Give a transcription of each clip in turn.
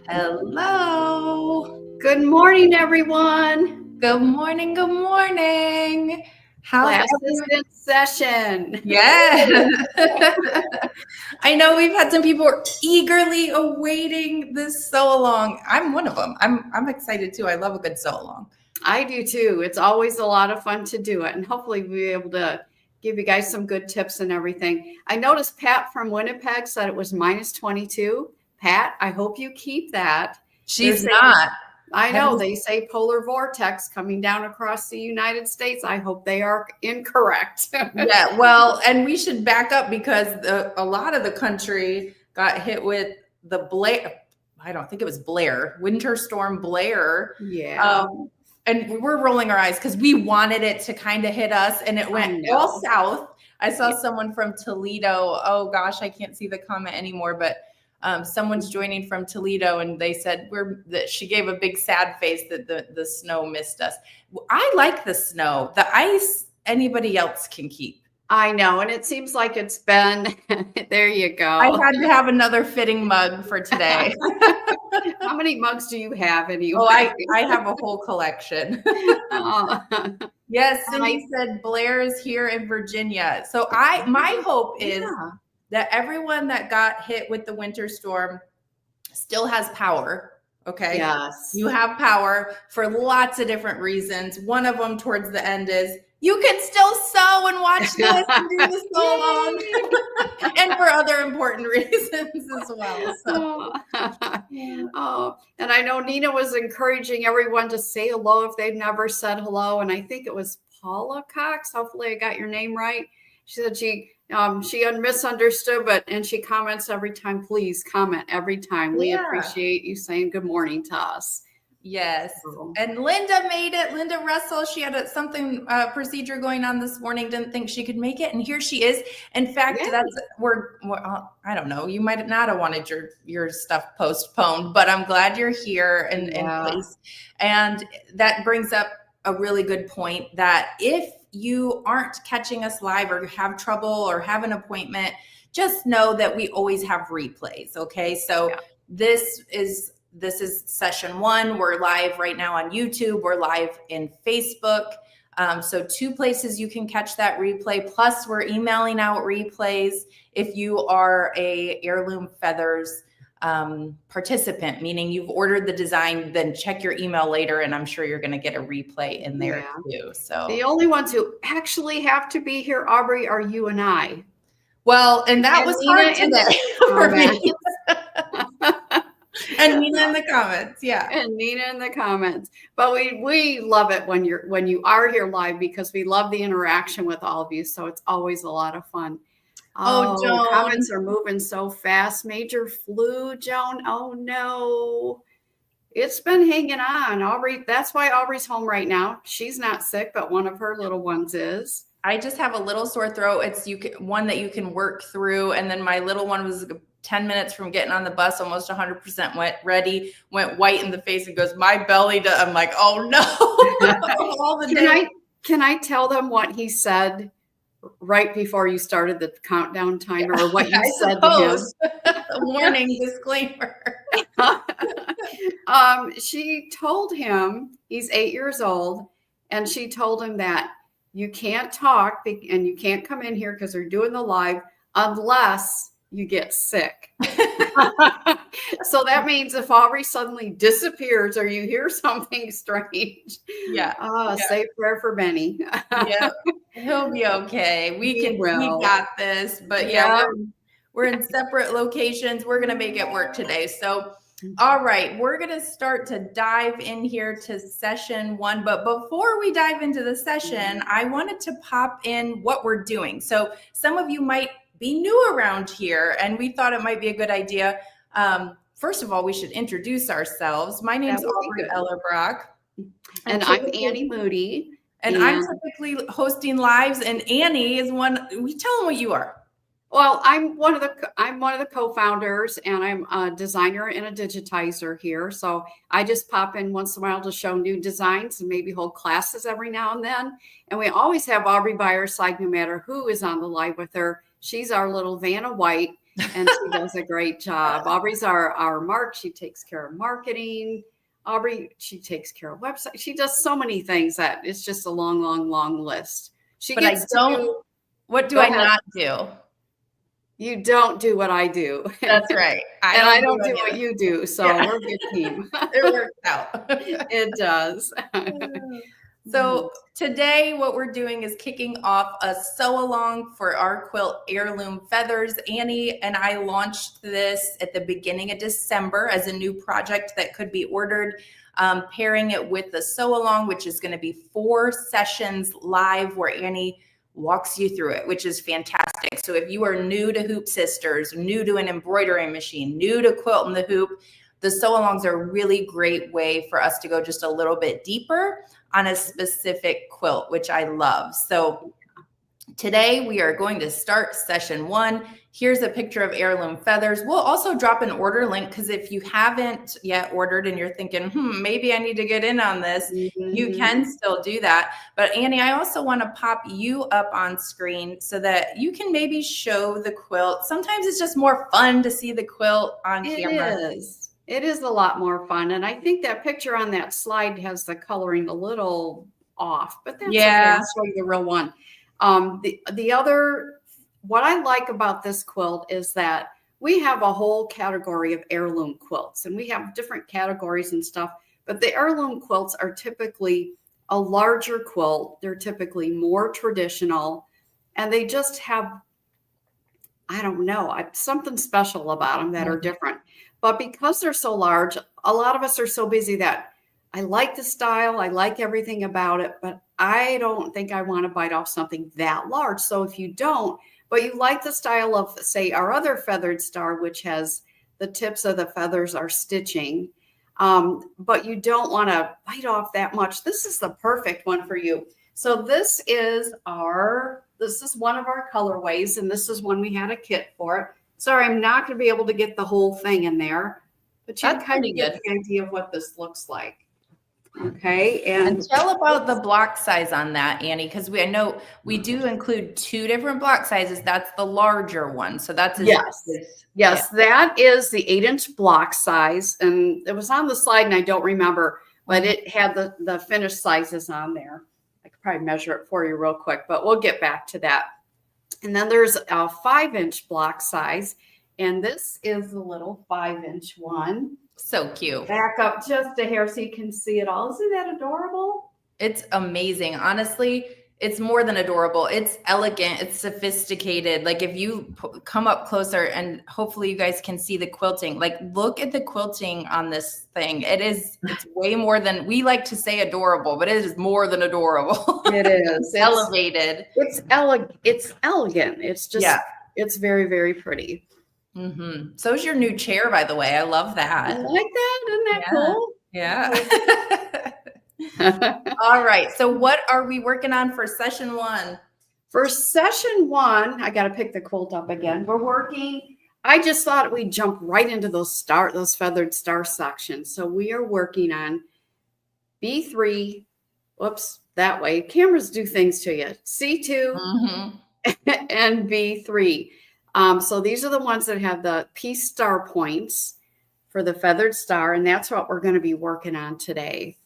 Hello. Good morning, everyone. Good morning. Good morning. How's Class is everyone? in session. Yeah. I know we've had some people eagerly awaiting this sew along. I'm one of them. I'm excited too. I love a good sew along. I do too. It's always a lot of fun to do it, and hopefully we'll be able to give you guys some good tips and everything. I noticed Pat from Winnipeg said it was minus 22. Pat, I hope you keep that. She's not. I know they say polar vortex coming down across the United States. I hope they are incorrect. Yeah, well, and we should back up because a lot of the country got hit with the Blair. I don't think it was Blair, Winter Storm Blair. Yeah. And we're rolling our eyes because we wanted it to kind of hit us, and it went all south. I saw someone from Toledo. Oh gosh, I can't see the comment anymore, but someone's joining from Toledo, and they said she gave a big sad face that the snow missed us. I like the snow. The ice, anybody else can keep. I know, and it seems like it's been, there you go. I had to have another fitting mug for today. How many mugs do you have anyway? Oh, I have a whole collection. Yes, Cindy said Blair is here in Virginia. So my hope is that everyone that got hit with the winter storm still has power. Okay. Yes. You have power for lots of different reasons. One of them towards the end is you can still sew and watch this and do this so long. And for other important reasons as well. So. Oh, and I know Nina was encouraging everyone to say hello if they've never said hello. And I think it was Paula Cox. Hopefully I got your name right. She said she misunderstood, and she comments every time. Please comment every time. We appreciate you saying good morning to us. Yes. And Linda made it. Linda Russell, she had something procedure going on this morning, didn't think she could make it. And here she is. In fact, I don't know, you might not have wanted your stuff postponed, but I'm glad you're here in place. And that brings up a really good point that if you aren't catching us live or have trouble or have an appointment, just know that we always have replays. Okay. So this is session 1. We're live right now on YouTube. We're live in Facebook. So 2 places you can catch that replay. Plus we're emailing out replays. If you are a Heirloom Feathers participant, meaning you've ordered the design, then check your email later, and I'm sure you're going to get a replay in there too. So the only ones who actually have to be here, Aubrey, are you and I. Well, and that was hard today for me. And Nina in the comments, and Nina in the comments. But we love it when you are here live because we love the interaction with all of you. So it's always a lot of fun. Oh, Joan. Comments are moving so fast. Major flu, Joan. Oh no. It's been hanging on. Aubrey, that's why Aubrey's home right now. She's not sick, but one of her little ones is. I just have a little sore throat. It's one that you can work through. And then my little one was 10 minutes from getting on the bus, almost 100% went white in the face and goes, my belly does. I'm like, oh no. All the day. Can I tell them what he said right before you started the countdown timer, or what you said to him? Warning, disclaimer. She told him, he's 8 years old, and she told him that you can't talk and you can't come in here because they're doing the live unless you get sick. So that means if Aubrey suddenly disappears or you hear something strange, say a prayer for Benny. He'll be okay. We got this. But we're in separate locations. We're gonna make it work today. So all right, we're gonna start to dive in here to session 1. But before we dive into the session, I wanted to pop in what we're doing. So some of you might be new around here, and we thought it might be a good idea. First of all, we should introduce ourselves. My name's Aubrey Ellerbrock. And I'm Annie Moody. And I'm typically hosting lives, and Annie is one. We tell them what you are. Well, I'm one of the co-founders, and I'm a designer and a digitizer here. So I just pop in once in a while to show new designs and maybe hold classes every now and then. And we always have Aubrey by our side, no matter who is on the live with her. She's our little Vanna White. and she does a great job. Aubrey's our mark. She takes care of marketing. Aubrey, she takes care of website. She does so many things that it's just a long, long, long list. She But gets I don't. to do, What do go I ahead. not do? You don't do what I do. That's right. And I don't do any of what it. you do. So Yeah. we're a good team. It works out. It does. So today what we're doing is kicking off a sew along for our quilt Heirloom Feathers. Annie and I launched this at the beginning of December as a new project that could be ordered, pairing it with the sew along, which is going to be 4 sessions live where Annie walks you through it, which is fantastic. So if you are new to Hoop Sisters, new to an embroidery machine, new to quilt in the hoop, the sew alongs are a really great way for us to go just a little bit deeper on a specific quilt, which I love. So today we are going to start session 1. Here's a picture of Heirloom Feathers. We'll also drop an order link because if you haven't yet ordered and you're thinking, maybe I need to get in on this, you can still do that. But Annie, I also want to pop you up on screen so that you can maybe show the quilt. Sometimes it's just more fun to see the quilt on camera. It is a lot more fun. And I think that picture on that slide has the coloring a little off, but that's okay. I'll show you the real one. The other, what I like about this quilt is that we have a whole category of heirloom quilts, and we have different categories and stuff, but the heirloom quilts are typically a larger quilt. They're typically more traditional, and they just have, I don't know, something special about them that are different. But because they're so large, a lot of us are so busy that I like the style, I like everything about it, but I don't think I want to bite off something that large. So if you don't, but you like the style of, say, our other feathered star, which has the tips of the feathers are stitching, but you don't want to bite off that much, this is the perfect one for you. So this is one of our colorways, and this is one we had a kit for. Sorry, I'm not going to be able to get the whole thing in there, but you can kind of get the idea of what this looks like. Okay. And tell about the block size on that, Annie, because I know we do include 2 different block sizes. That's the larger one. So that's yes, that is the 8-inch block size. And it was on the slide and I don't remember, but it had the finished sizes on there. I could probably measure it for you real quick, but we'll get back to that. And then there's a 5-inch block size, and this is the little 5-inch one. So cute. Back up just a hair so you can see it all. Isn't that adorable? It's amazing. Honestly, it's more than adorable. It's elegant. It's sophisticated. Like if you come up closer, and hopefully you guys can see the quilting, like look at the quilting on this thing. It's way more than, we like to say adorable, but it is more than adorable. It is. It's elevated. It's elegant. It's just, it's very, very pretty. So is your new chair, by the way. I love that. I like that. Isn't that cool? Yeah. All right. So what are we working on for session 1? For session 1, I got to pick the quilt up again. I just thought we'd jump right into those feathered star sections. So we are working on B3. Whoops, that way. Cameras do things to you. C2 and B3. So these are the ones that have the piece star points for the feathered star, and that's what we're going to be working on today.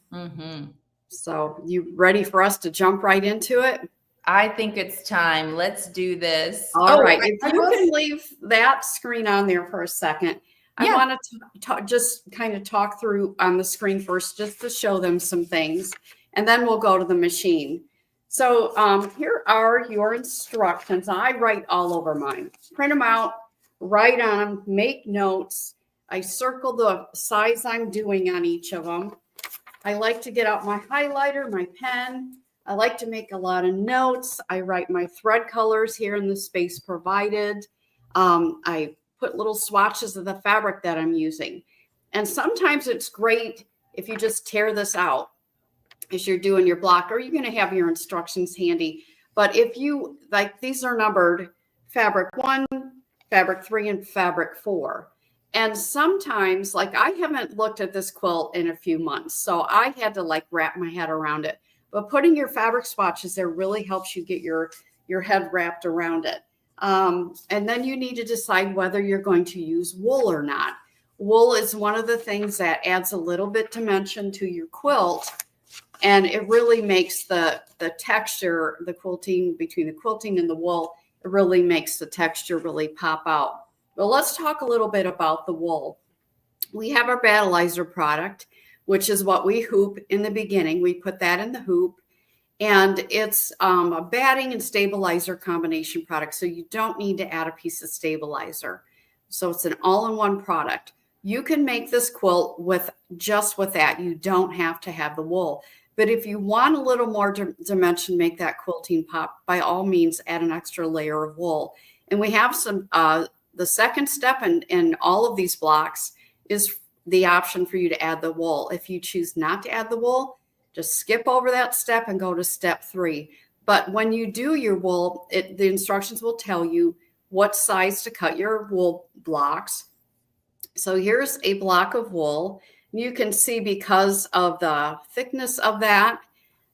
So you ready for us to jump right into it? I think it's time. Let's do this. All right. If you can leave that screen on there for a second, I want to just kind of talk through on the screen first, just to show them some things, and then we'll go to the machine. So here are your instructions. I write all over mine. Print them out, write on them, make notes. I circle the size I'm doing on each of them. I like to get out my highlighter, my pen. I like to make a lot of notes. I write my thread colors here in the space provided. I put little swatches of the fabric that I'm using. And sometimes it's great if you just tear this out as you're doing your block, or you're going to have your instructions handy. But if you, like, these are numbered fabric 1, fabric 3, and fabric 4. And sometimes, like, I haven't looked at this quilt in a few months, so I had to like wrap my head around it. But putting your fabric swatches there really helps you get your head wrapped around it. And then you need to decide whether you're going to use wool or not. Wool is one of the things that adds a little bit dimension to your quilt, and it really makes the texture, the quilting, between the quilting and the wool, it really makes the texture really pop out. But let's talk a little bit about the wool. We have our battleizer product, which is what we hoop in the beginning. We put that in the hoop, and it's a batting and stabilizer combination product. So you don't need to add a piece of stabilizer. So it's an all-in-one product. You can make this quilt with that. You don't have to have the wool. But if you want a little more dimension, make that quilting pop, by all means, add an extra layer of wool. And we have some, the second step in all of these blocks is the option for you to add the wool. If you choose not to add the wool, just skip over that step and go to step 3. But when you do your wool, the instructions will tell you what size to cut your wool blocks. So here's a block of wool. You can see, because of the thickness of that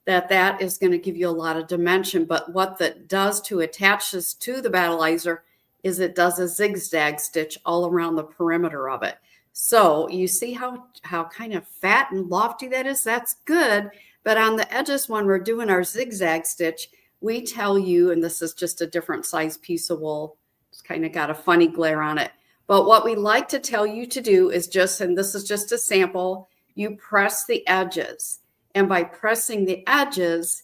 is going to give you a lot of dimension. But what that does to attach this to the battleizer is it does a zigzag stitch all around the perimeter of it. So you see how kind of fat and lofty that is? That's good. But on the edges, when we're doing our zigzag stitch, we tell you, and this is just a different size piece of wool, it's kind of got a funny glare on it. But what we like to tell you to do is just, and this is just a sample, you press the edges. And by pressing the edges,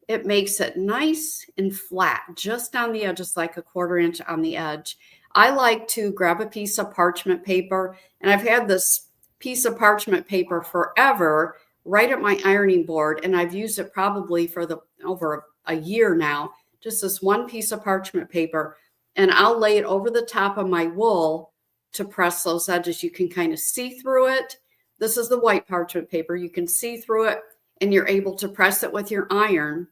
it makes it nice and flat, just on the edges, like a 1/4 inch on the edge. I like to grab a piece of parchment paper, and I've had this piece of parchment paper forever right at my ironing board, and I've used it probably for over a year now, just this one piece of parchment paper. And I'll lay it over the top of my wool to press those edges. You can kind of see through it. This is the white parchment paper. You can see through it, and you're able to press it with your iron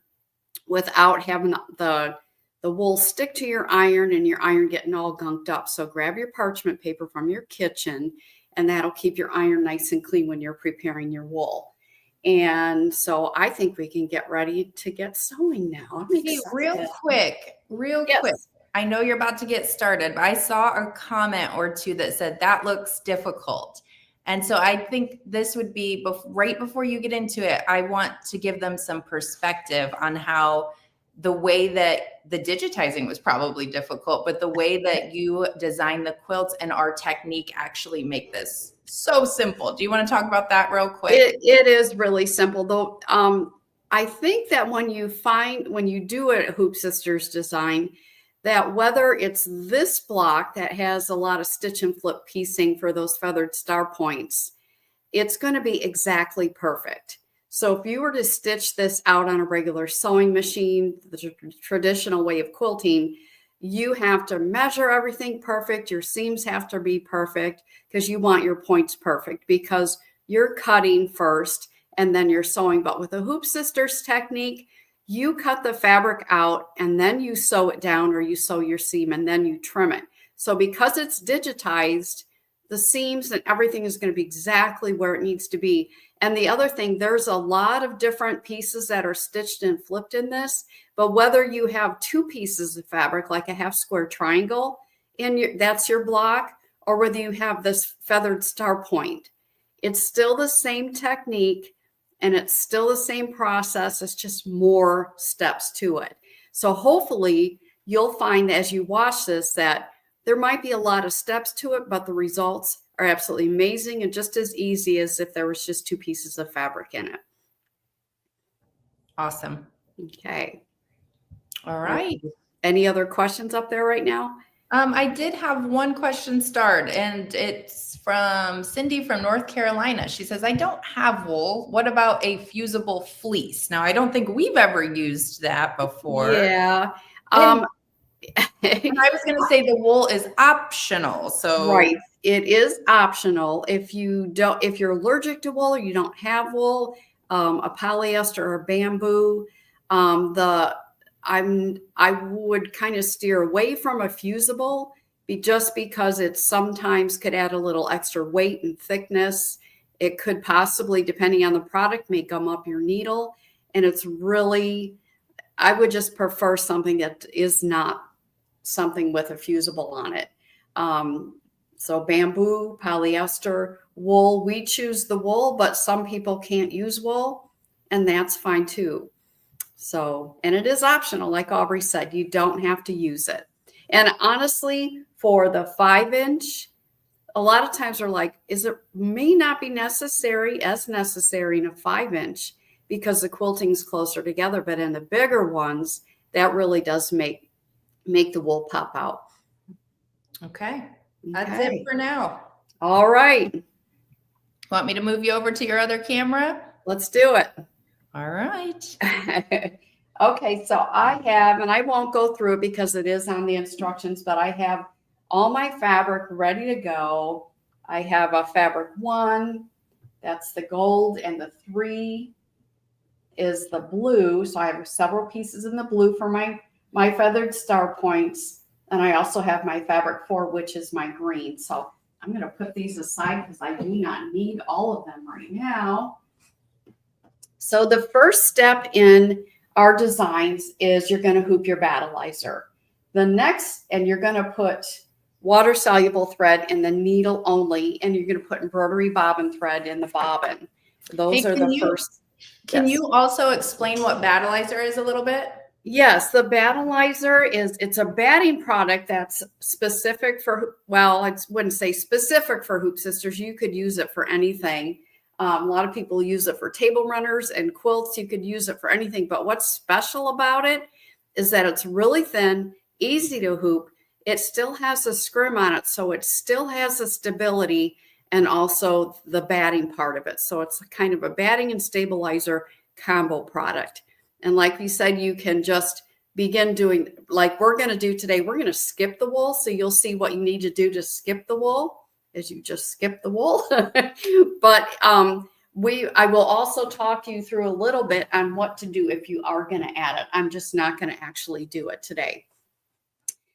without having the wool stick to your iron and your iron getting all gunked up. So grab your parchment paper from your kitchen, and that'll keep your iron nice and clean when you're preparing your wool. And so I think we can get ready to get sewing now. Hey, real quick. I know you're about to get started, but I saw a comment or two that said that looks difficult. And so I think this would be right before you get into it, I want to give them some perspective on how the way that the digitizing was probably difficult, but the way that you design the quilts and our technique actually make this so simple. Do you want to talk about that real quick? It is really simple, though. I think that when you do a Hoop Sisters design, that whether it's this block that has a lot of stitch and flip piecing for those feathered star points, it's going to be exactly perfect. So if you were to stitch this out on a regular sewing machine, the traditional way of quilting, you have to measure everything perfect. Your seams have to be perfect because you want your points perfect, because you're cutting first and then you're sewing. But with a Hoop Sisters technique, you cut the fabric out and then you sew it down, or you sew your seam and then you trim it. So because it's digitized, the seams and everything is going to be exactly where it needs to be. And the other thing, there's a lot of different pieces that are stitched and flipped in this, but whether you have 2 pieces of fabric, like a half square triangle, that's your block, or whether you have this feathered star point, it's still the same technique and it's still the same process. It's just more steps to it. So hopefully you'll find as you watch this that there might be a lot of steps to it, but the results are absolutely amazing and just as easy as if there was just 2 pieces of fabric in it. Awesome. Okay. All right. Any other questions up there right now? I did have one question start, and it's from Cindy from North Carolina. She says, I don't have wool. What about a fusible fleece? Now, I don't think we've ever used that before. Yeah. And I was going to say the wool is optional. So right. It is optional. If you're allergic to wool or you don't have wool, a polyester or bamboo, I would kind of steer away from a fusible, just because it sometimes could add a little extra weight and thickness. It could possibly, depending on the product, may gum up your needle. And I would just prefer something that is not something with a fusible on it. So bamboo, polyester, wool, we choose the wool, but some people can't use wool, and that's fine too. So, and it is optional, like Aubrey said, you don't have to use it. And honestly, for the 5-inch, a lot of times we're like, it may not be necessary in a 5-inch because the quilting's closer together, but in the bigger ones, that really does make the wool pop out. Okay. That's it for now. All right. Want me to move you over to your other camera? Let's do it. All right. Okay, so I have, and I won't go through it because it is on the instructions, but I have all my fabric ready to go. I have a fabric 1, that's the gold, and the 3 is the blue. So I have several pieces in the blue for my feathered star points. And I also have my fabric 4, which is my green. So I'm going to put these aside because I do not need all of them right now. So the first step in our designs is you're going to hoop your battleizer. The next, and you're going to put water-soluble thread in the needle only, and you're going to put embroidery bobbin thread in the bobbin. Those are the first. Can you also explain what battleizer is a little bit? Yes, the battleizer it's a batting product that's specific for, well, I wouldn't say specific for Hoop Sisters. You could use it for anything. A lot of people use it for table runners and quilts. You could use it for anything. But what's special about it is that it's really thin, easy to hoop. It still has a scrim on it, so it still has the stability and also the batting part of it. So it's kind of a batting and stabilizer combo product. And like we said, you can just begin doing, like we're going to do today, we're going to skip the wool. So you'll see what you need to do to skip the wool is you just skip the wool. But I will also talk you through a little bit on what to do if you are going to add it. I'm just not going to actually do it today.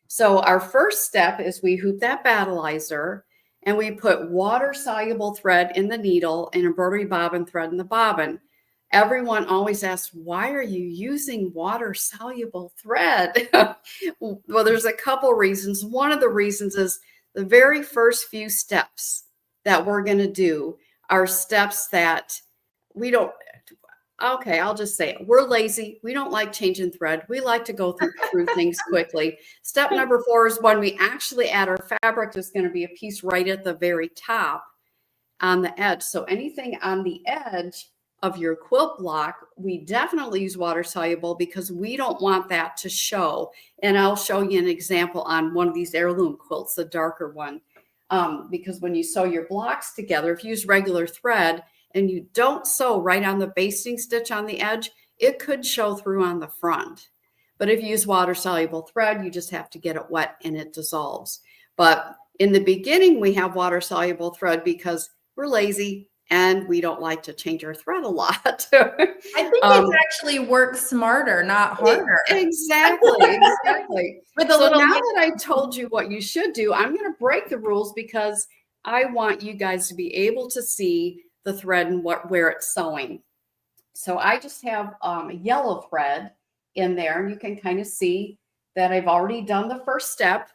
So our first step is we hoop that battleizer and we put water-soluble thread in the needle and embroidery bobbin thread in the bobbin. Everyone always asks, why are you using water-soluble thread? Well, there's a couple reasons. One of the reasons is the very first few steps that we're going to do are steps that we don't, okay, I'll just say it. We're lazy. We don't like changing thread. We like to go through things quickly. Step number 4 is when we actually add our fabric, there's going to be a piece right at the very top on the edge. So anything on the edge of your quilt block, we definitely use water soluble because we don't want that to show. And I'll show you an example on one of these heirloom quilts, the darker one. Because when you sew your blocks together, if you use regular thread and you don't sew right on the basting stitch on the edge, it could show through on the front. But if you use water soluble thread, you just have to get it wet and it dissolves. But in the beginning, we have water soluble thread because we're lazy and we don't like to change our thread a lot. I think it actually works smarter, not harder. Exactly. So now that I told you what you should do, I'm going to break the rules because I want you guys to be able to see the thread and where it's sewing. So I just have a yellow thread in there, and you can kind of see that I've already done the first step,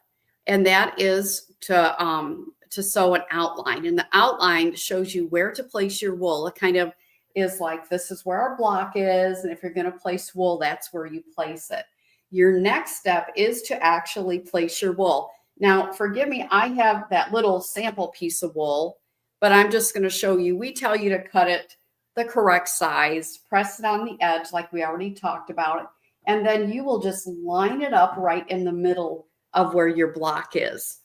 and that is to sew an outline. And the outline shows you where to place your wool. It kind of is like, this is where our block is. And if you're going to place wool, that's where you place it. Your next step is to actually place your wool. Now, forgive me, I have that little sample piece of wool, but I'm just going to show you. We tell you to cut it the correct size, press it on the edge like we already talked about, and then you will just line it up right in the middle of where your block is.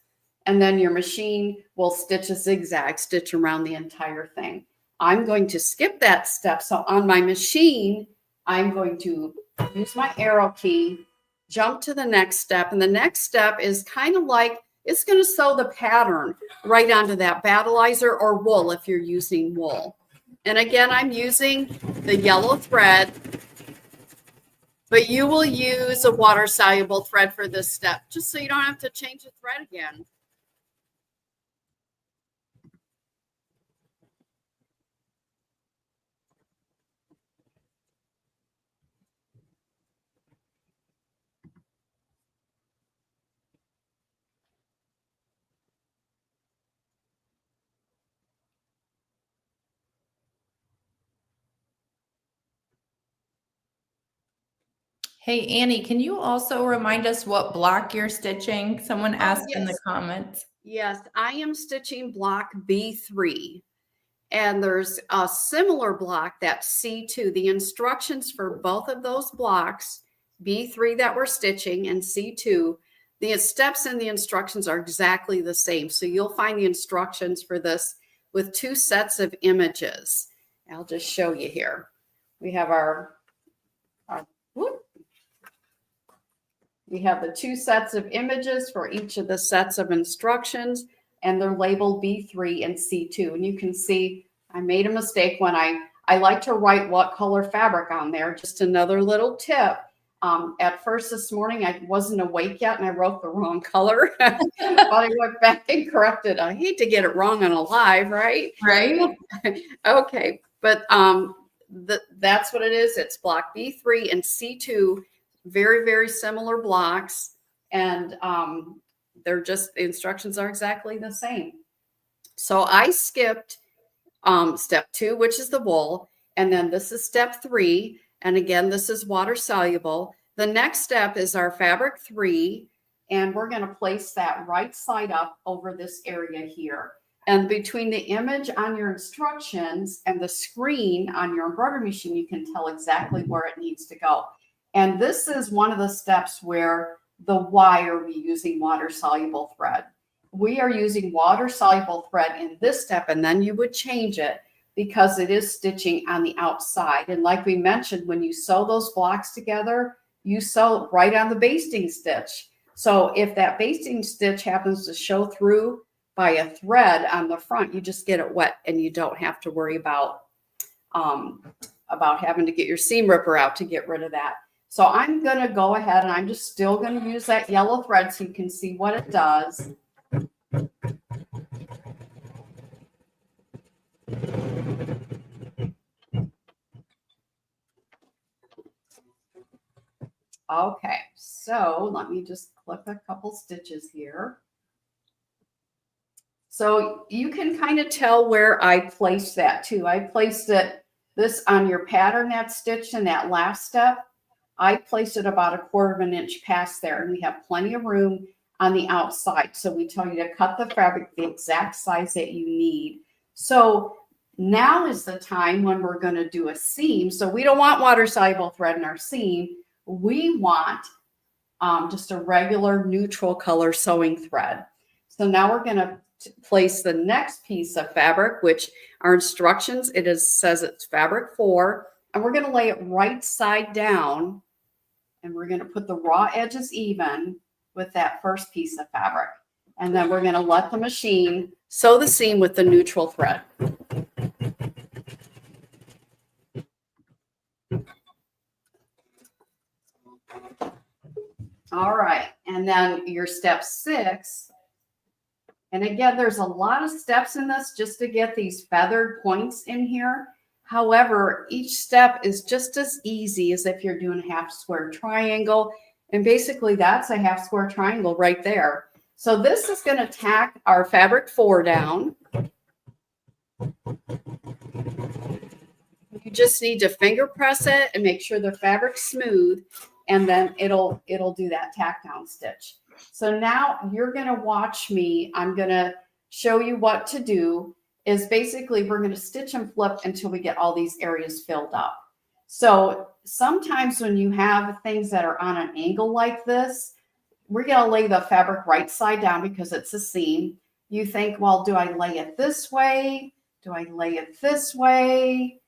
And then your machine will stitch a zigzag stitch around the entire thing. I'm going to skip that step. So on my machine, I'm going to use my arrow key, jump to the next step. And the next step is kind of like, it's going to sew the pattern right onto that battleizer or wool if you're using wool. And again, I'm using the yellow thread, but you will use a water-soluble thread for this step, just so you don't have to change the thread again. Hey, Annie, can you also remind us what block you're stitching? Someone asked in the comments. Yes, I am stitching block B3. And there's a similar block, that's C2. The instructions for both of those blocks, B3 that we're stitching and C2, the steps in the instructions are exactly the same. So you'll find the instructions for this with 2 sets of images. I'll just show you here. We have we have the 2 sets of images for each of the sets of instructions, and they're labeled B3 and C2. And you can see I made a mistake when I like to write what color fabric on there. Just another little tip. At first this morning, I wasn't awake yet and I wrote the wrong color. But I went back and corrected. I hate to get it wrong on a live, right? Right. Okay, but that's what it is. It's block B3 and C2, very, very similar blocks. And they're just, the instructions are exactly the same. So I skipped step 2, which is the wool. And then this is step 3. And again, this is water soluble. The next step is our fabric 3. And we're going to place that right side up over this area here. And between the image on your instructions and the screen on your embroidery machine, you can tell exactly where it needs to go. And this is one of the steps where the why are we using water soluble thread? We are using water soluble thread in this step, and then you would change it because it is stitching on the outside. And like we mentioned, when you sew those blocks together, you sew right on the basting stitch. So if that basting stitch happens to show through by a thread on the front, you just get it wet and you don't have to worry about having to get your seam ripper out to get rid of that. So I'm going to go ahead and I'm just still going to use that yellow thread so you can see what it does. Okay, so let me just clip a couple stitches here. So you can kind of tell where I placed that too. I placed this on your pattern that's stitched in that last step. I placed it about 1/4 inch past there, and we have plenty of room on the outside. So we tell you to cut the fabric the exact size that you need. So now is the time when we're going to do a seam. So we don't want water soluble thread in our seam. We want just a regular neutral color sewing thread. So now we're going to place the next piece of fabric, which our instructions, says it's fabric 4, and we're going to lay it right side down, and we're going to put the raw edges even with that first piece of fabric. And then we're going to let the machine sew the seam with the neutral thread. All right, and then your step 6. And again, there's a lot of steps in this just to get these feathered points in here. However, each step is just as easy as if you're doing a half square triangle. And basically that's a half square triangle right there. So this is going to tack our fabric 4 down. You just need to finger press it and make sure the fabric's smooth, and then it'll do that tack down stitch. So now you're going to watch me. I'm going to show you what to do. Is basically we're going to stitch and flip until we get all these areas filled up. So sometimes when you have things that are on an angle like this, we're going to lay the fabric right side down because it's a seam. You think, well, do I lay it this way? Do I lay it this way?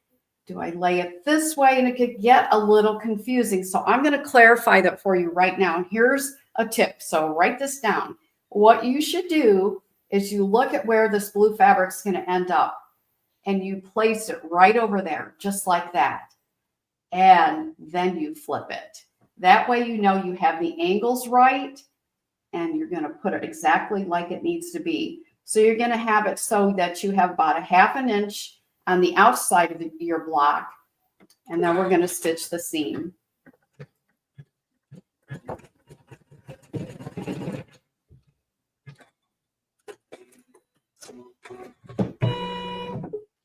Do I lay it this way? And it could get a little confusing. So I'm going to clarify that for you right now. And here's a tip. So write this down. What you should do is you look at where this blue fabric is going to end up, and you place it right over there, just like that. And then you flip it. That way you know you have the angles right, and you're going to put it exactly like it needs to be. So you're going to have it so that you have about 1/2 inch on the outside of your block, and then we're going to stitch the seam.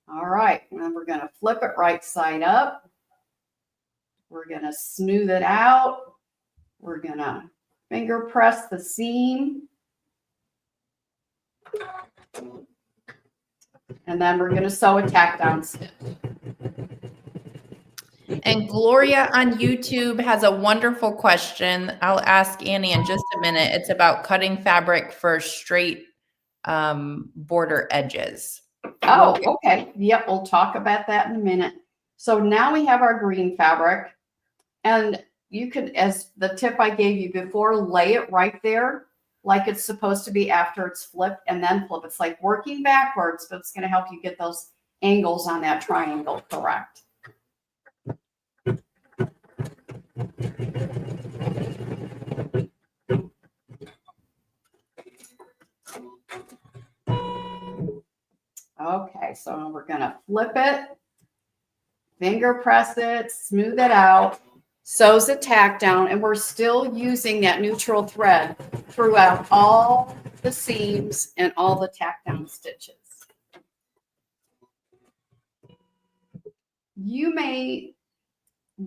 All right, and then we're going to flip it right side up. We're going to smooth it out. We're going to finger press the seam. And then we're going to sew a tack down stitch. And Gloria on YouTube has a wonderful question. I'll ask Annie in just a minute. It's about cutting fabric for straight border edges. Oh, okay. Yep, we'll talk about that in a minute. So now we have our green fabric, and you could, as the tip I gave you before, lay it right there like it's supposed to be after it's flipped, and then flip. It's like working backwards, but it's going to help you get those angles on that triangle correct. Okay, so we're going to flip it, finger press it, smooth it out, sews the tack down, and we're still using that neutral thread throughout all the seams and all the tack down stitches. You may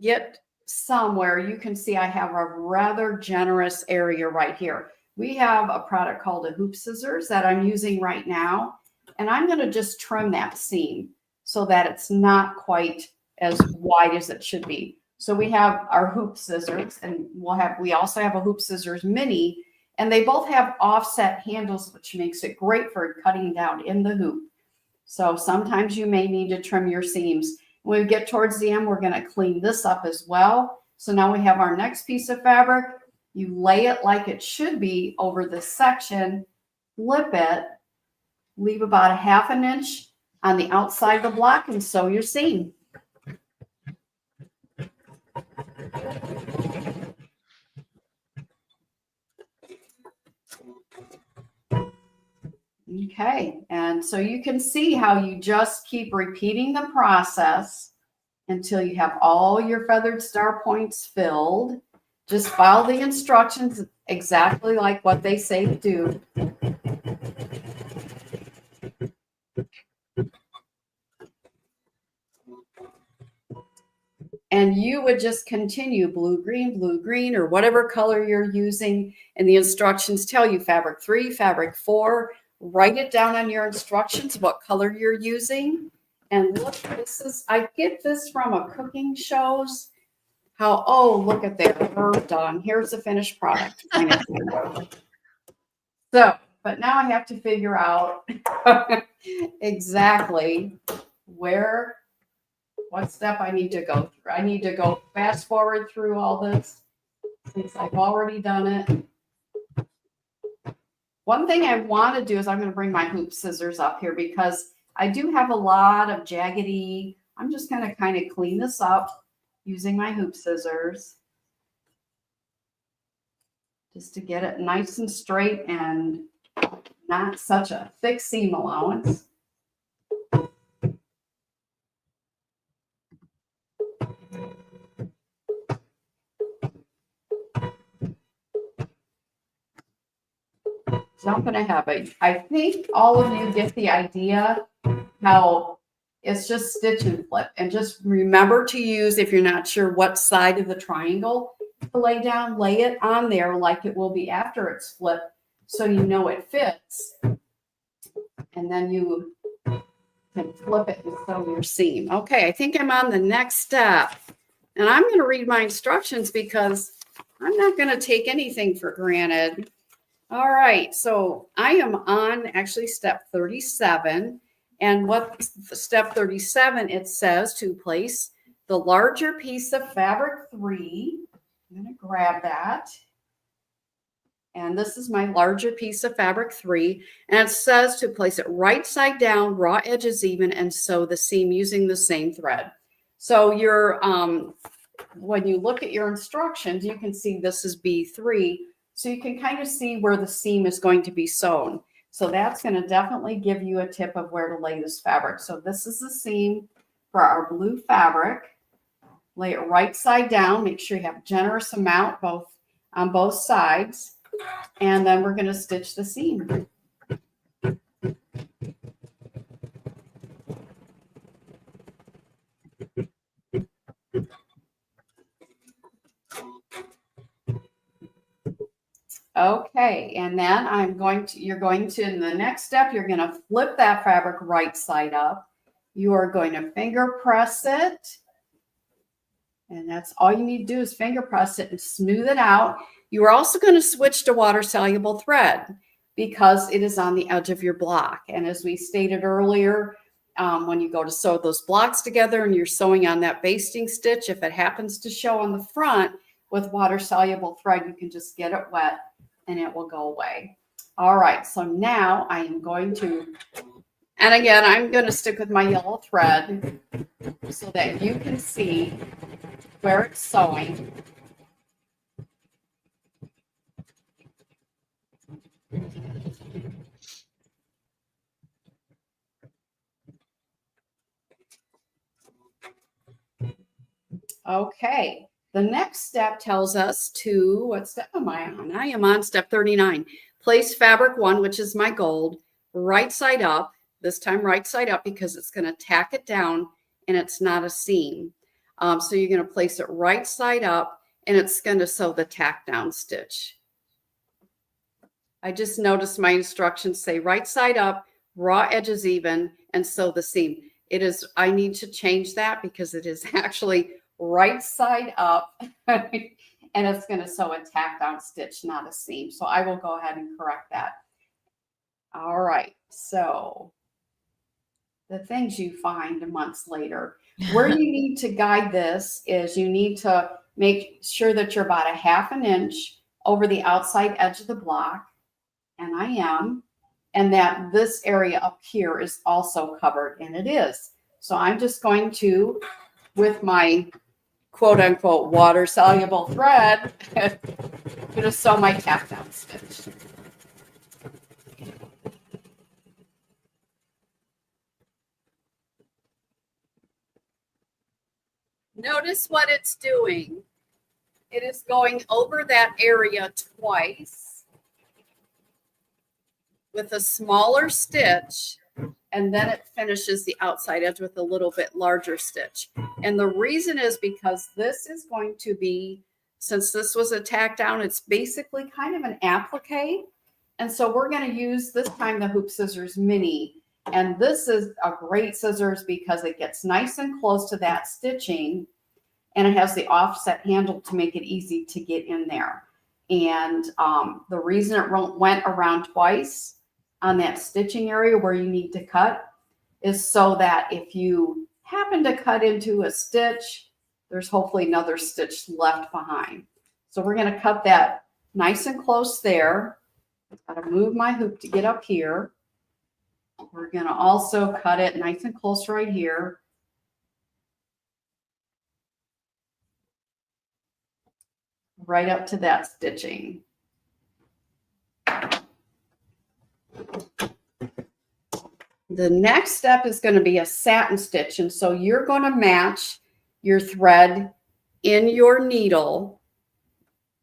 get somewhere, you can see I have a rather generous area right here. We have a product called a hoop scissors that I'm using right now, and I'm going to just trim that seam so that it's not quite as wide as it should be. So we have our hoop scissors, and we also have a hoop scissors mini, and they both have offset handles, which makes it great for cutting down in the hoop. So sometimes you may need to trim your seams. When we get towards the end, we're going to clean this up as well. So now we have our next piece of fabric. You lay it like it should be over this section, flip it, leave about 1/2 inch on the outside of the block, and sew your seam. Okay, and so you can see how you just keep repeating the process until you have all your feathered star points filled. Just follow the instructions exactly like what they say to do. And you would just continue blue, green, or whatever color you're using. And the instructions tell you fabric 3, fabric 4. Write it down on your instructions, what color you're using. And look, I get this from a cooking shows. Look at that, we're done. Here's the finished product. So, but now I have to figure out exactly what step I need to go through. I need to go fast forward through all this since I've already done it. One thing I want to do is I'm going to bring my hoop scissors up here because I do have a lot of jaggedy. I'm just going to kind of clean this up using my hoop scissors just to get it nice and straight and not such a thick seam allowance. Jumping ahead, I think all of you get the idea how it's just stitch and flip. And just remember to use, if you're not sure what side of the triangle to lay down, lay it on there like it will be after it's flipped so you know it fits. And then you can flip it and sew your seam. Okay, I think I'm on the next step. And I'm going to read my instructions because I'm not going to take anything for granted. All right, so I am on actually step 37. And what step 37, it says to place the larger piece of fabric 3. I'm going to grab that. And this is my larger piece of fabric 3. And it says to place it right side down, raw edges even, and sew the seam using the same thread. So when you look at your instructions, you can see this is B3. So you can kind of see where the seam is going to be sewn. So that's going to definitely give you a tip of where to lay this fabric. So this is the seam for our blue fabric. Lay it right side down. Make sure you have a generous amount on both sides. And then we're going to stitch the seam. Okay, and then you're going to, in the next step, you're going to flip that fabric right side up. You are going to finger press it. And that's all you need to do is finger press it and smooth it out. You are also going to switch to water soluble thread because it is on the edge of your block. And as we stated earlier, when you go to sew those blocks together and you're sewing on that basting stitch, if it happens to show on the front with water soluble thread, you can just get it wet and it will go away. All right, so now I am going to, and again, I'm going to stick with my yellow thread so that you can see where it's sewing. Okay, the next step tells us to, what step am I on? I am on step 39. Place fabric 1, which is my gold, right side up, this time right side up because it's going to tack it down and it's not a seam. So you're going to place it right side up and it's going to sew the tack down stitch. I just noticed my instructions say right side up, raw edges even, and sew the seam. It is, I need to change that because it is actually right side up and it's going to sew a tack down stitch, not a seam. So I will go ahead and correct that. All right. So the things you find months later, where you need to guide this is you need to make sure that you're about a ½ inch over the outside edge of the block. And I am, and that this area up here is also covered, and it is. So I'm just going to, with my quote unquote water soluble thread, I'm going to sew my tack down stitch. Notice what it's doing. It is going over that area twice with a smaller stitch, and then it finishes the outside edge with a little bit larger stitch. And the reason is because this is going to be, since this was a tack down, it's basically kind of an applique. And so we're going to use this time the Hoop Scissors Mini. And this is a great scissors because it gets nice and close to that stitching, and it has the offset handle to make it easy to get in there. And the reason it went around twice on that stitching area where you need to cut is so that if you happen to cut into a stitch, there's hopefully another stitch left behind. So we're going to cut that nice and close there. I've got to move my hoop to get up here. We're going to also cut it nice and close right here. Right up to that stitching. The next step is going to be a satin stitch. And so you're going to match your thread in your needle.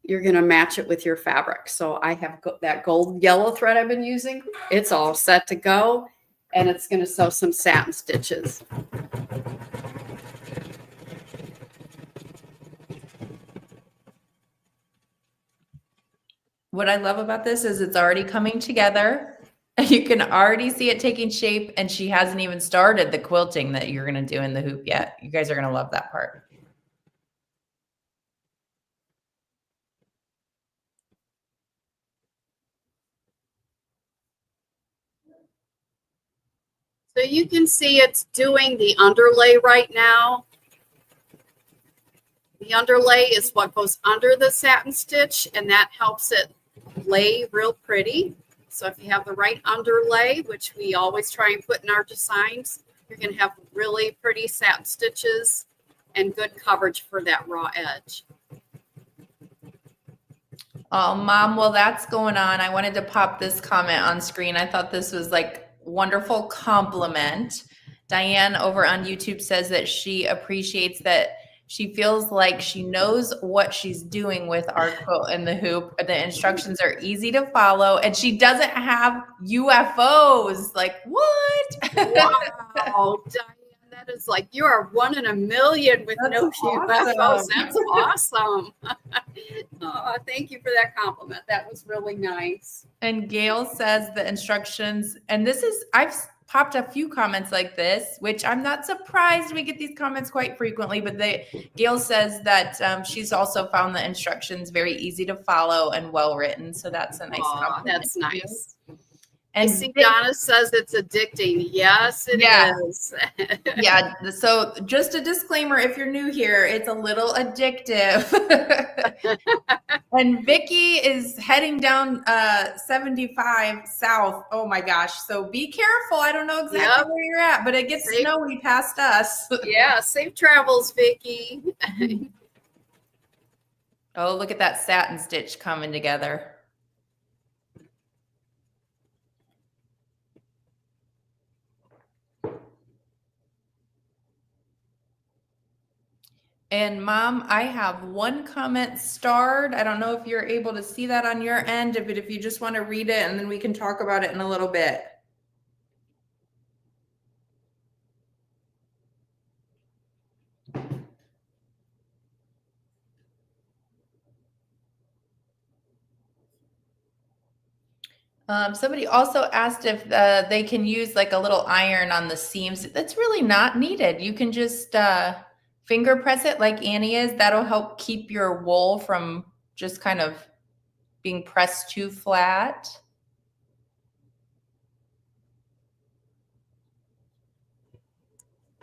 You're going to match it with your fabric. So I have that gold yellow thread I've been using. It's all set to go. And it's going to sew some satin stitches. What I love about this is it's already coming together. You can already see it taking shape, and she hasn't even started the quilting that you're going to do in the hoop yet. You guys are going to love that part. So you can see it's doing the underlay right now. The underlay is what goes under the satin stitch, and that helps it lay real pretty. So if you have the right underlay, which we always try and put in our designs, you're going to have really pretty satin stitches and good coverage for that raw edge. Oh, Mom, while that's going on, I wanted to pop this comment on screen. I thought this was like wonderful compliment. Diane over on YouTube says that she appreciates that she feels like she knows what she's doing with our quilt and the hoop. The instructions are easy to follow, and she doesn't have UFOs. Like, what? Wow, Diane, that is like, you are 1 in a million with That's no UFOs. awesome. That's awesome. Oh, thank you for that compliment. That was really nice. And Gail says the instructions, and this is, I've popped a few comments like this, which I'm not surprised we get these comments quite frequently, but Gail says that she's also found the instructions very easy to follow and well written. So that's a nice compliment. That's nice. And I see Donna says it's addicting. Yes, it is. Yeah. So just a disclaimer, if you're new here, it's a little addictive. And Vicky is heading down 75 south. Oh my gosh. So be careful. I don't know exactly where you're at, but it gets snowy past us. Yeah. Safe travels, Vicky. Oh, look at that satin stitch coming together. And Mom, I have one comment starred. I don't know if you're able to see that on your end, but if you just want to read it, and then we can talk about it in a little bit. Somebody also asked if they can use like a little iron on the seams. That's really not needed. You can just finger press it like Annie is. That'll help keep your wool from just kind of being pressed too flat.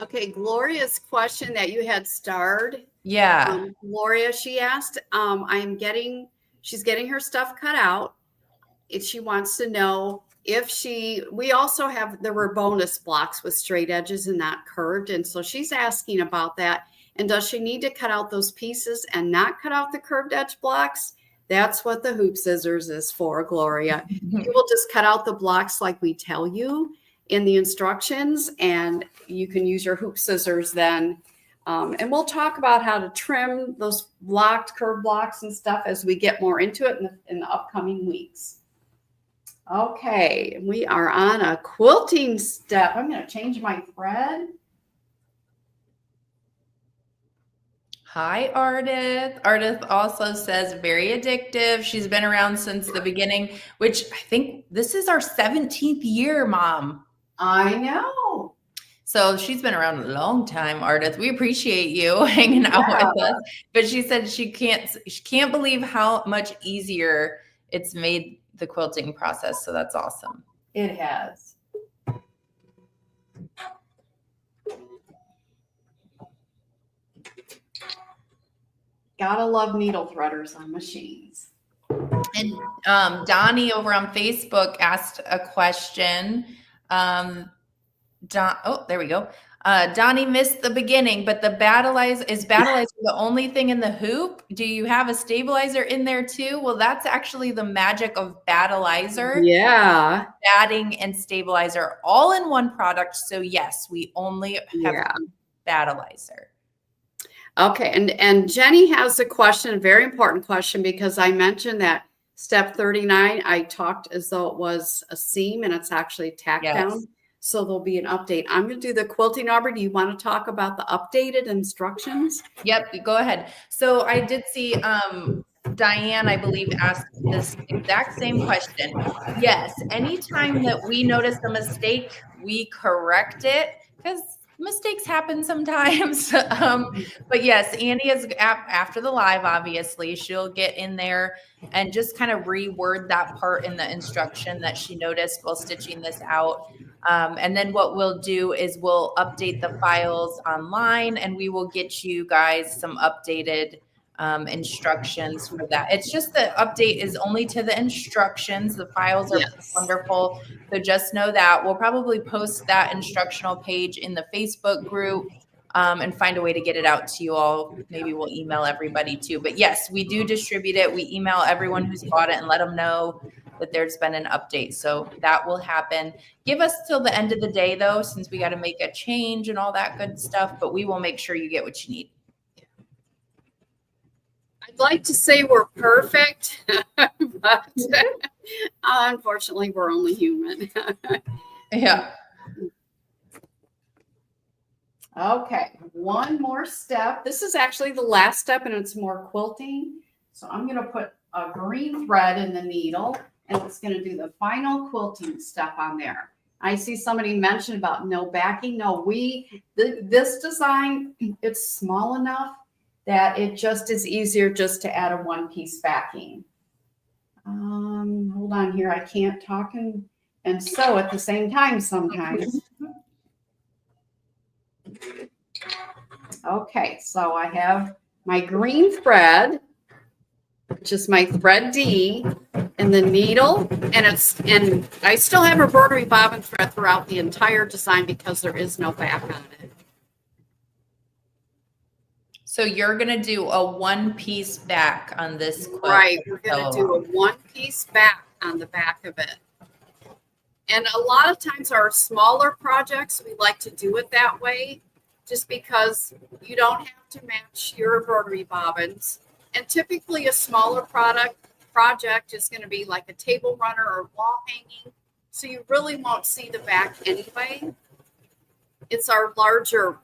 Okay, Gloria's question that you had starred. Yeah. Gloria, she asked, she's getting her stuff cut out. If she wants to know we also have, there were bonus blocks with straight edges and not curved. And so she's asking about that. And does she need to cut out those pieces and not cut out the curved edge blocks? That's what the hoop scissors is for, Gloria. You will just cut out the blocks like we tell you in the instructions, and you can use your hoop scissors then. And we'll talk about how to trim those curved blocks and stuff as we get more into it in the upcoming weeks. Okay, we are on a quilting step. I'm going to change my thread. Hi, Ardith. Ardith also says very addictive. She's been around since the beginning, which I think this is our 17th year, Mom. I know. So she's been around a long time, Ardith. We appreciate you hanging out with us. But she said she can't believe how much easier it's made the quilting process. So that's awesome. It has. Gotta love needle threaders on machines. And Donnie over on Facebook asked a question. Oh, there we go. Donnie missed the beginning, but the is battleizer the only thing in the hoop? Do you have a stabilizer in there too? Well, that's actually the magic of battleizer. Yeah. Batting and stabilizer all in one product. So yes, we only have battleizer. Okay. And Jenny has a question, a very important question, because I mentioned that step 39, I talked as though it was a seam and it's actually tacked down. So there'll be an update. I'm going to do the quilting. Aubrey, do you want to talk about the updated instructions? Yep, go ahead. So I did see Diane, I believe, asked this exact same question. Yes, anytime that we notice a mistake, we correct it because mistakes happen sometimes. But yes, Annie is after the live, obviously, she'll get in there and just kind of reword that part in the instruction that she noticed while stitching this out. And then what we'll do is we'll update the files online and we will get you guys some updated instructions for that. It's just the update is only to the instructions. The files are wonderful. So just know that we'll probably post that instructional page in the Facebook group and find a way to get it out to you all. Maybe we'll email everybody too. But yes, we do distribute it. We email everyone who's bought it and let them know that there's been an update. So that will happen. Give us till the end of the day though, since we got to make a change and all that good stuff, but we will make sure you get what you need. I'd like to say we're perfect, but unfortunately we're only human. Yeah. Okay, one more step. This is actually the last step and it's more quilting. So I'm going to put a green thread in the needle and it's going to do the final quilting step on there. I see somebody mention about no backing. No, this design, it's small enough that it just is easier just to add a one-piece backing. Hold on here. I can't talk and sew at the same time sometimes. Okay, so I have my green thread, which is my thread D, and the needle, and I still have embroidery bobbin thread throughout the entire design because there is no back on it. So you're gonna do a one-piece back on this quilt. Right, we're gonna do a one-piece back on the back of it. And a lot of times our smaller projects, we like to do it that way, just because you don't have to match your embroidery bobbins. And typically a smaller project is going to be like a table runner or wall hanging. So you really won't see the back anyway. It's our larger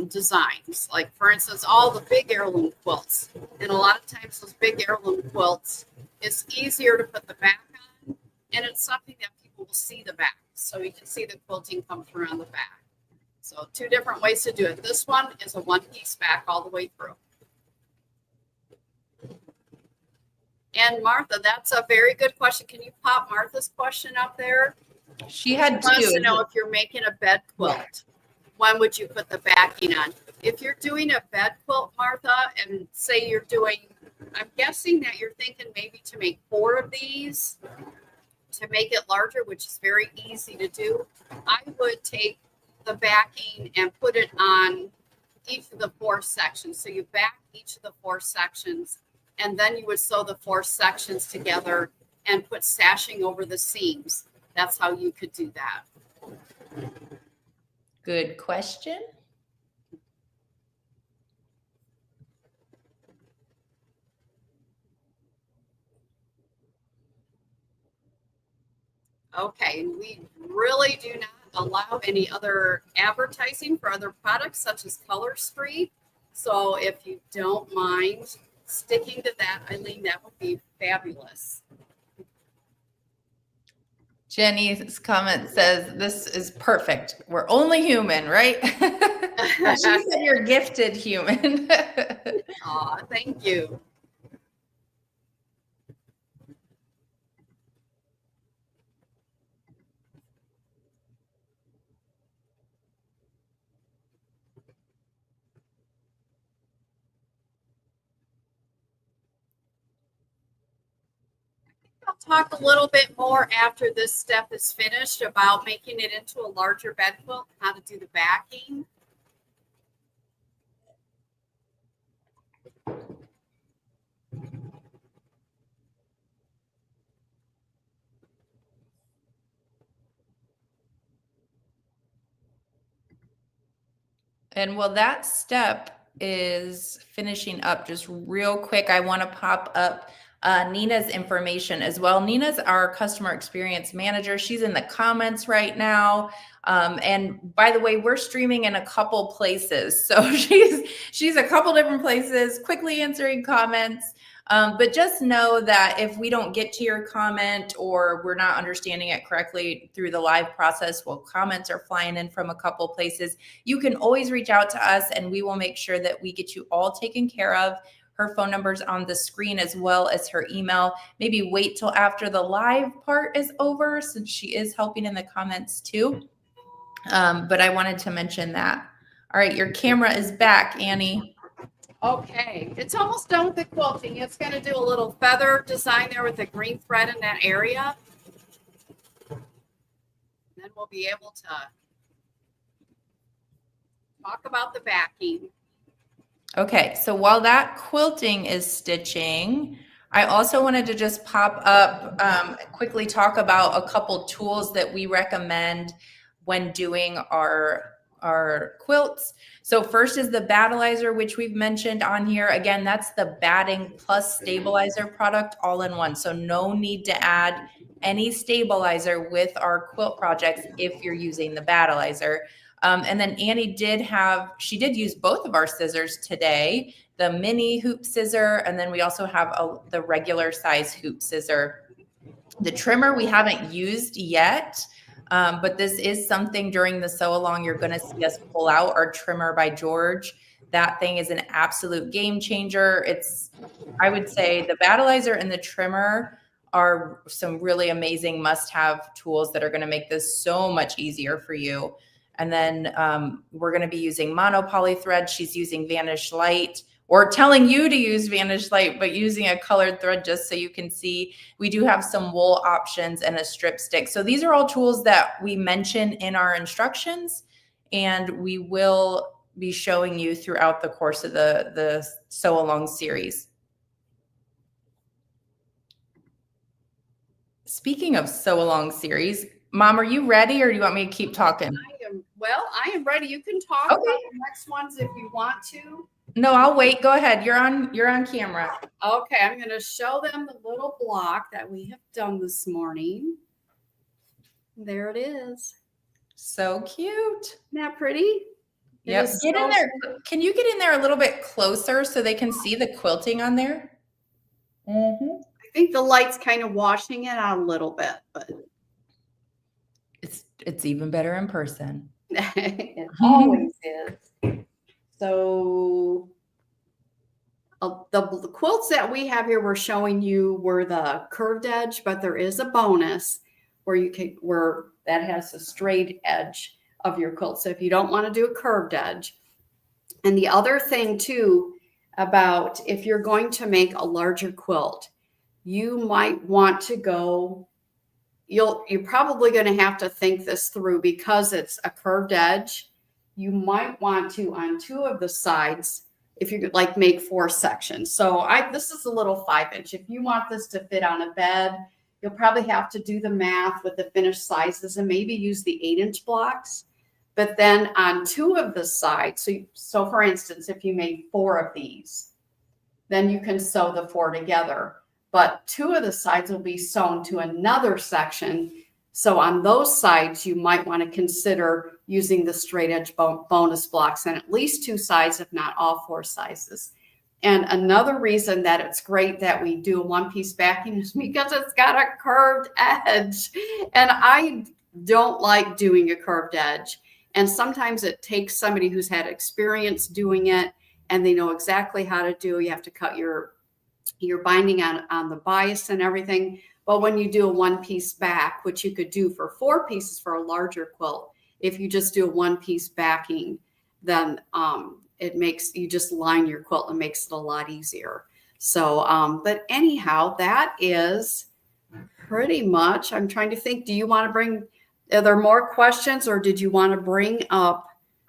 designs. Like for instance, all the big heirloom quilts. And a lot of times those big heirloom quilts, it's easier to put the back on. And it's something that people will see the back. So you can see the quilting come through on the back. So two different ways to do it. This one is a one-piece back all the way through. And Martha, that's a very good question. Can you pop Martha's question up there? She had two. She wants two. to know if you're making a bed quilt, when would you put the backing on? If you're doing a bed quilt, Martha, and say you're doing, I'm guessing that you're thinking maybe to make 4 of these to make it larger, which is very easy to do. I would take the backing and put it on each of the 4 sections. So you back each of the 4 sections, and then you would sew the 4 sections together and put sashing over the seams. That's how you could do that. Good question. Okay, and we really do not allow any other advertising for other products such as Color Street. So if you don't mind sticking to that, Eileen, that would be fabulous. Jenny's comment says, this is perfect. We're only human, right? She said you're gifted human. Aw, thank you. I'll talk a little bit more after this step is finished about making it into a larger bed quilt, how to do the backing. And while that step is finishing up, just real quick, I want to pop up Nina's information as well. Nina's our customer experience manager. She's in the comments right now. And by the way, we're streaming in a couple places. So she's a couple different places, quickly answering comments. But just know that if we don't get to your comment or we're not understanding it correctly through the live process, well, comments are flying in from a couple places. You can always reach out to us and we will make sure that we get you all taken care of. Her phone number's on the screen as well as her email. Maybe wait till after the live part is over since she is helping in the comments too. But I wanted to mention that. All right, your camera is back, Annie. Okay, it's almost done with the quilting. It's going to do a little feather design there with the green thread in that area. And then we'll be able to talk about the backing. Okay, so while that quilting is stitching, I also wanted to just pop up, quickly talk about a couple tools that we recommend when doing our quilts. So first is the battleizer, which we've mentioned on here. Again, that's the batting plus stabilizer product all in one. So no need to add any stabilizer with our quilt projects if you're using the battleizer. And then Annie she did use both of our scissors today, the mini hoop scissor, and then we also have the regular size hoop scissor. The trimmer we haven't used yet, but this is something during the sew along you're going to see us pull out, our trimmer by George. That thing is an absolute game changer. I would say the battleizer and the trimmer are some really amazing must-have tools that are going to make this so much easier for you. And then we're going to be using monopoly thread. She's using Vanish Light, or telling you to use Vanish Light, but using a colored thread just so you can see. We do have some wool options and a strip stick. So these are all tools that we mention in our instructions, and we will be showing you throughout the course of the sew along series. Speaking of sew along series, Mom, are you ready, or do you want me to keep talking? I am ready. You can talk about the next ones if you want to. No, I'll wait. Go ahead. You're on camera. Okay, I'm going to show them the little block that we have done this morning. There it is. So cute. Isn't that pretty? Yes. Get in there. Can you get in there a little bit closer so they can see the quilting on there? I think the light's kind of washing it out a little bit, but it's even better in person. It always is. So the quilts that we have here, we're showing you were the curved edge, but there is a bonus where that has a straight edge of your quilt. So if you don't want to do a curved edge. And the other thing too, about if you're going to make a larger quilt, you might want to go, you're probably going to have to think this through because it's a curved edge. You might want to, on two of the sides, if you could like make 4 sections. So this is a little 5-inch. If you want this to fit on a bed, you'll probably have to do the math with the finished sizes and maybe use the 8-inch blocks. But then on 2 of the sides, so for instance, if you made 4 of these, then you can sew the 4 together. But 2 of the sides will be sewn to another section. So on those sides, you might want to consider using the straight edge bonus blocks on at least 2 sides, if not all 4 sizes. And another reason that it's great that we do a one-piece backing is because it's got a curved edge. And I don't like doing a curved edge. And sometimes it takes somebody who's had experience doing it and they know exactly how to do. You have to cut your binding on the bias and everything. But when you do a one-piece back, which you could do for 4 pieces for a larger quilt, if you just do a one-piece backing, then you just line your quilt and makes it a lot easier. So, but anyhow, that is pretty much, I'm trying to think, are there more questions, or did you want to bring up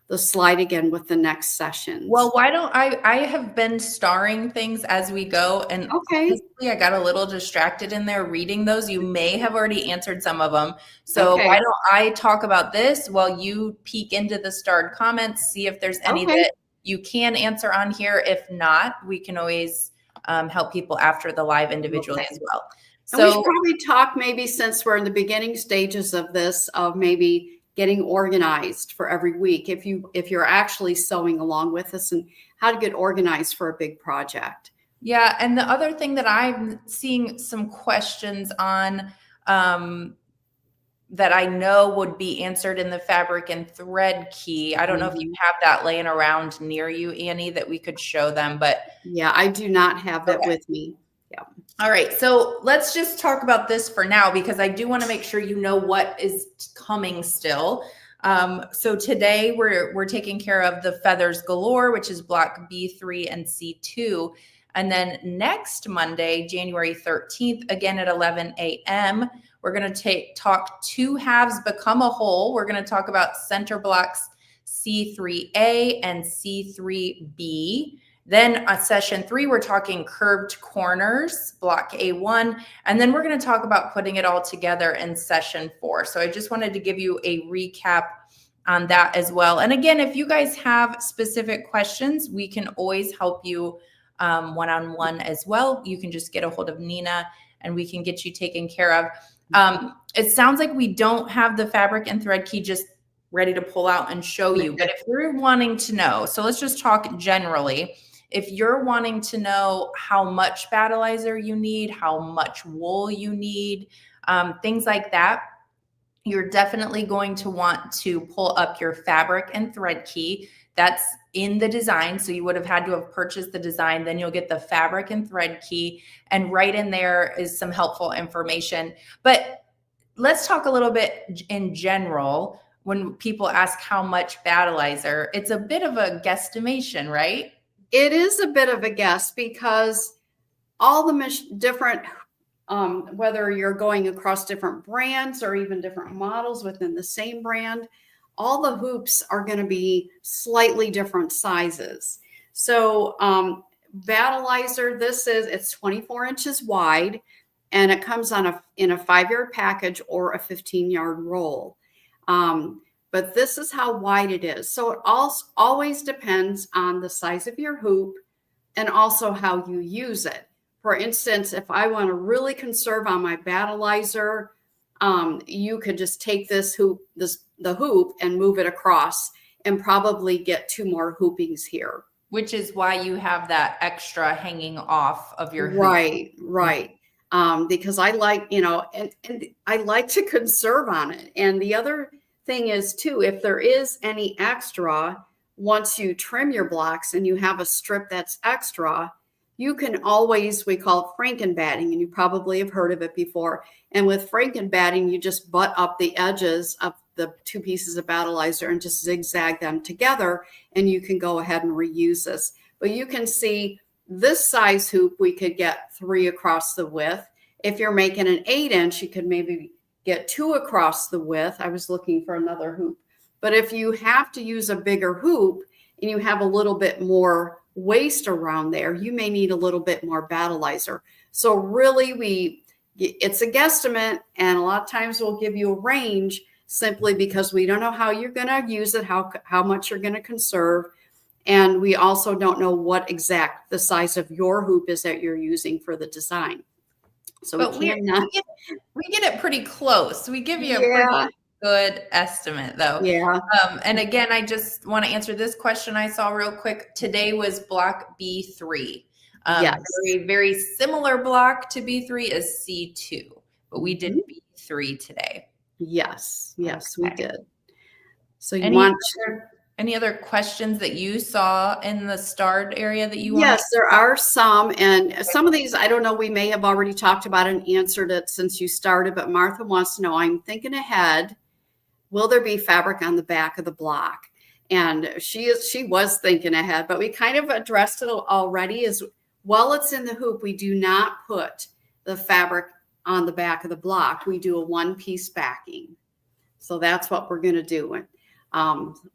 the slide again with the next session? Well, why don't I have been starring things as we go, and I got a little distracted in there reading those. You may have already answered some of them. So why don't I talk about this while you peek into the starred comments, see if there's any that you can answer on here. If not, we can always help people after the live individually as well. So we should probably talk, maybe since we're in the beginning stages of this, of maybe getting organized for every week if you're actually sewing along with us, and how to get organized for a big project. Yeah, and the other thing that I'm seeing some questions on that I know would be answered in the fabric and thread key. I don't know if you have that laying around near you, Annie, that we could show them, but yeah, I do not have it with me. Yeah. All right. So let's just talk about this for now, because I do want to make sure you know what is coming still. So today we're taking care of the Feathers Galore, which is block B3 and C2. And then next Monday, January 13th, again at 11 a.m., we're going to talk 2 halves become a whole. We're going to talk about center blocks C3A and C3B. Then on session 3, we're talking curved corners, block A1, and then we're going to talk about putting it all together in session 4. So I just wanted to give you a recap on that as well. And again, if you guys have specific questions, we can always help you one-on-one as well. You can just get a hold of Nina and we can get you taken care of. It sounds like we don't have the fabric and thread key just ready to pull out and show you. But if you're wanting to know, so let's just talk generally. If you're wanting to know how much battleizer you need, how much wool you need, things like that, you're definitely going to want to pull up your fabric and thread key. That's in the design. So you would have had to have purchased the design. Then you'll get the fabric and thread key. And right in there is some helpful information. But let's talk a little bit in general. When people ask how much battleizer, it's a bit of a guesstimation, right? It is a bit of a guess because all the different, whether you're going across different brands or even different models within the same brand, all the hoops are going to be slightly different sizes. So battleizer, it's 24 inches wide, and it comes in a 5-yard package or a 15-yard roll. But this is how wide it is. So it always depends on the size of your hoop and also how you use it. For instance, if I want to really conserve on my battleizer, you could just take the hoop and move it across and probably get 2 more hoopings here. Which is why you have that extra hanging off of your hoop. Right. Because I like, and I like to conserve on it. And the other thing is too, if there is any extra, once you trim your blocks and you have a strip that's extra, you can always, we call it frankenbatting, and you probably have heard of it before. And with frankenbatting, you just butt up the edges of the 2 pieces of battleizer and just zigzag them together, and you can go ahead and reuse this. But you can see this size hoop, we could get 3 across the width. If you're making an 8-inch, you could maybe get 2 across the width. I was looking for another hoop. But if you have to use a bigger hoop and you have a little bit more waist around there, you may need a little bit more battleizer. So really it's a guesstimate, and a lot of times we'll give you a range simply because we don't know how you're going to use it, how much you're going to conserve. And we also don't know what exact the size of your hoop is that you're using for the design. So we get it pretty close. We give you a pretty good estimate though. Yeah. And again, I just want to answer this question I saw real quick. Today was block B3. Yes. Very, very similar block to B3 is C2, but we did B3 today. Yes, we did. So any other questions that you saw in the starred area that you want? Yes, there are some, and some of these, I don't know, we may have already talked about and answered it since you started, but Martha wants to know, I'm thinking ahead, will there be fabric on the back of the block? And she was thinking ahead, but we kind of addressed it already. As while it's in the hoop, we do not put the fabric on the back of the block. We do a 1-piece backing. So that's what we're going to do.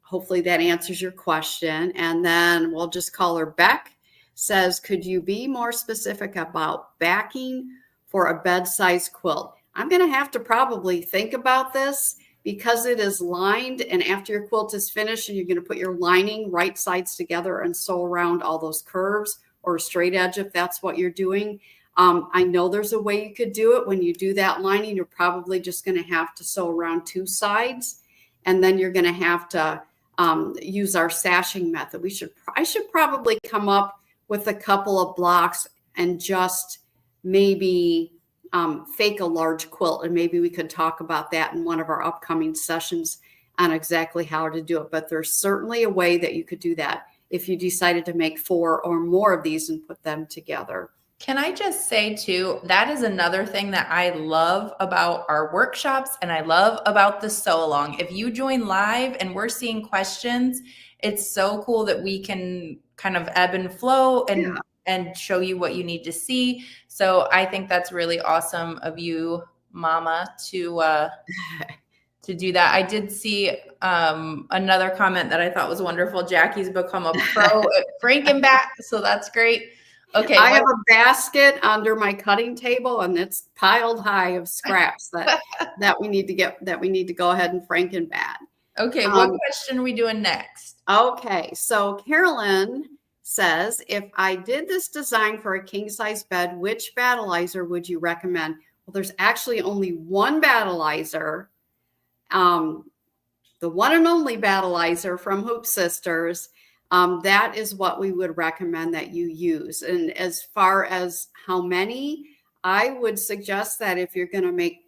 Hopefully that answers your question. And then we'll just call her Beck. Says, could you be more specific about backing for a bed-size quilt? I'm going to have to probably think about this because it is lined, and after your quilt is finished and you're going to put your lining right sides together and sew around all those curves or a straight edge if that's what you're doing. I know there's a way you could do it. When you do that lining, you're probably just going to have to sew around 2 sides, and then you're going to have to use our sashing method. I should probably come up with a couple of blocks and just maybe fake a large quilt, and maybe we could talk about that in one of our upcoming sessions on exactly how to do it. But there's certainly a way that you could do that if you decided to make 4 or more of these and put them together. Can I just say too, that is another thing that I love about our workshops and I love about the sew along. If you join live and we're seeing questions, it's so cool that we can kind of ebb and flow and show you what you need to see. So I think that's really awesome of you, Mama, to do that. I did see another comment that I thought was wonderful. Jackie's become a pro at Frankenbat, so that's great. Okay. I have a basket under my cutting table, and it's piled high of scraps that we need to go ahead and Frankenbat. Okay. What question are we doing next? Okay. So Carolyn says, if I did this design for a king size bed, which battleizer would you recommend? Well, there's actually only one battleizer. The the one and only battleizer from Hoop Sisters, that is what we would recommend that you use. And as far as how many, I would suggest that if you're going to make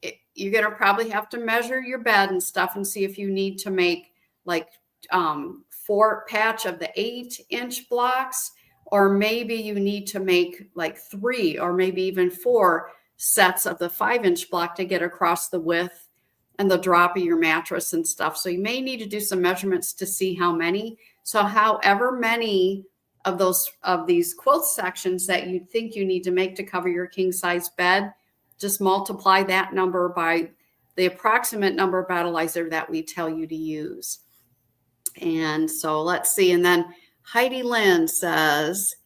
it, you're going to probably have to measure your bed and stuff and see if you need to make like 4 patch of the 8-inch blocks, or maybe you need to make like 3 or maybe even 4 sets of the 5-inch block to get across the width and the drop of your mattress and stuff. So you may need to do some measurements to see how many. So however many of these quilt sections that you think you need to make to cover your king size bed, just multiply that number by the approximate number of battleizer that we tell you to use. And so let's see. And then Heidi Lynn says,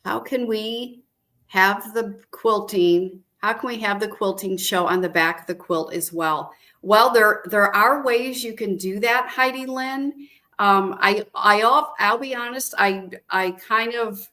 how can we have the quilting? How can we have the quilting show on the back of the quilt as well? Well, there are ways you can do that, Heidi Lynn. I'll be honest, I kind of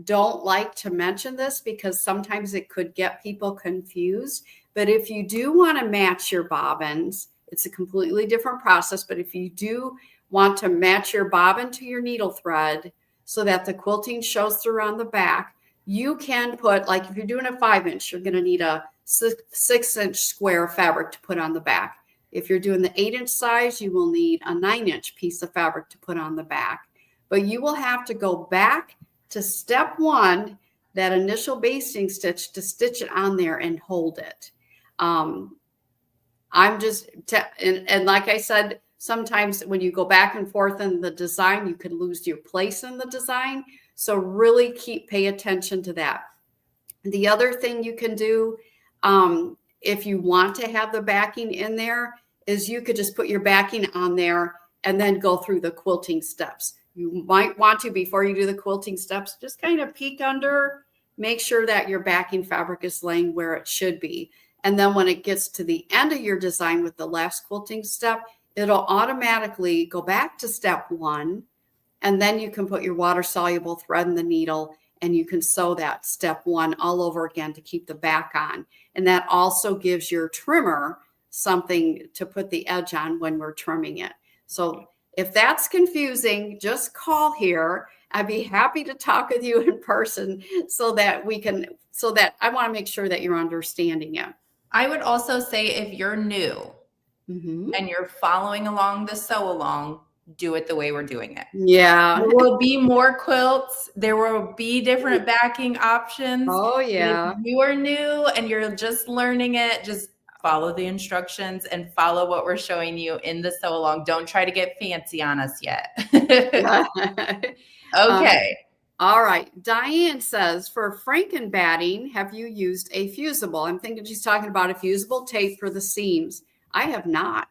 don't like to mention this because sometimes it could get people confused. But if you do want to match your bobbins, it's a completely different process. But if you do want to match your bobbin to your needle thread so that the quilting shows through on the back, you can put, like if you're doing a 5-inch, you're going to need a 6-inch square fabric to put on the back. If you're doing the 8-inch size, you will need a 9-inch piece of fabric to put on the back. But you will have to go back to step 1, that initial basting stitch, to stitch it on there and hold it. And like I said, sometimes when you go back and forth in the design, you could lose your place in the design. So really pay attention to that. The other thing you can do, if you want to have the backing in there, is you could just put your backing on there and then go through the quilting steps. You might want to, before you do the quilting steps, just kind of peek under, make sure that your backing fabric is laying where it should be. And then when it gets to the end of your design with the last quilting step, it'll automatically go back to step 1. And then you can put your water soluble thread in the needle and you can sew that step 1 all over again to keep the back on. And that also gives your trimmer something to put the edge on when we're trimming it. So if that's confusing, just call here. I'd be happy to talk with you in person so that I want to make sure that you're understanding it. I would also say if you're new and you're following along the sew along, do it the way we're doing it. Yeah. There will be more quilts. There will be different backing options. Oh, yeah. If you are new and you're just learning it, just follow the instructions and follow what we're showing you in the sew along. Don't try to get fancy on us yet. Okay. All right. Diane says, for Franken batting, have you used a fusible? I'm thinking she's talking about a fusible tape for the seams. I have not.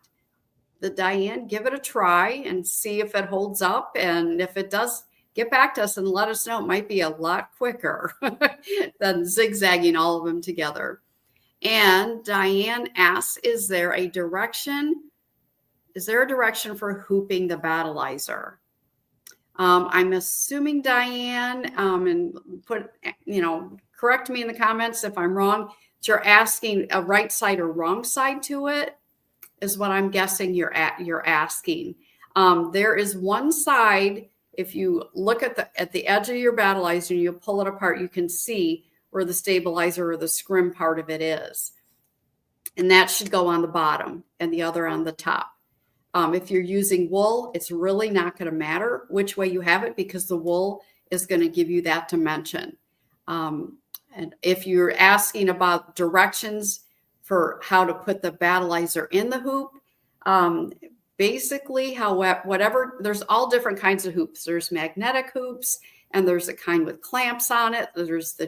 Diane, give it a try and see if it holds up. And if it does, get back to us and let us know. It might be a lot quicker than zigzagging all of them together. And Diane asks, is there a direction for hooping the battleizer? I'm assuming, Diane, and correct me in the comments if I'm wrong, that you're asking a right side or wrong side to it, is what I'm guessing you're asking. There is one side, if you look at the edge of your battleizer and you pull it apart, you can see where the stabilizer or the scrim part of it is. And that should go on the bottom and the other on the top. If you're using wool, it's really not going to matter which way you have it because the wool is going to give you that dimension. And if you're asking about directions for how to put the battleizer in the hoop, basically, there's all different kinds of hoops. There's magnetic hoops, and there's a kind with clamps on it. There's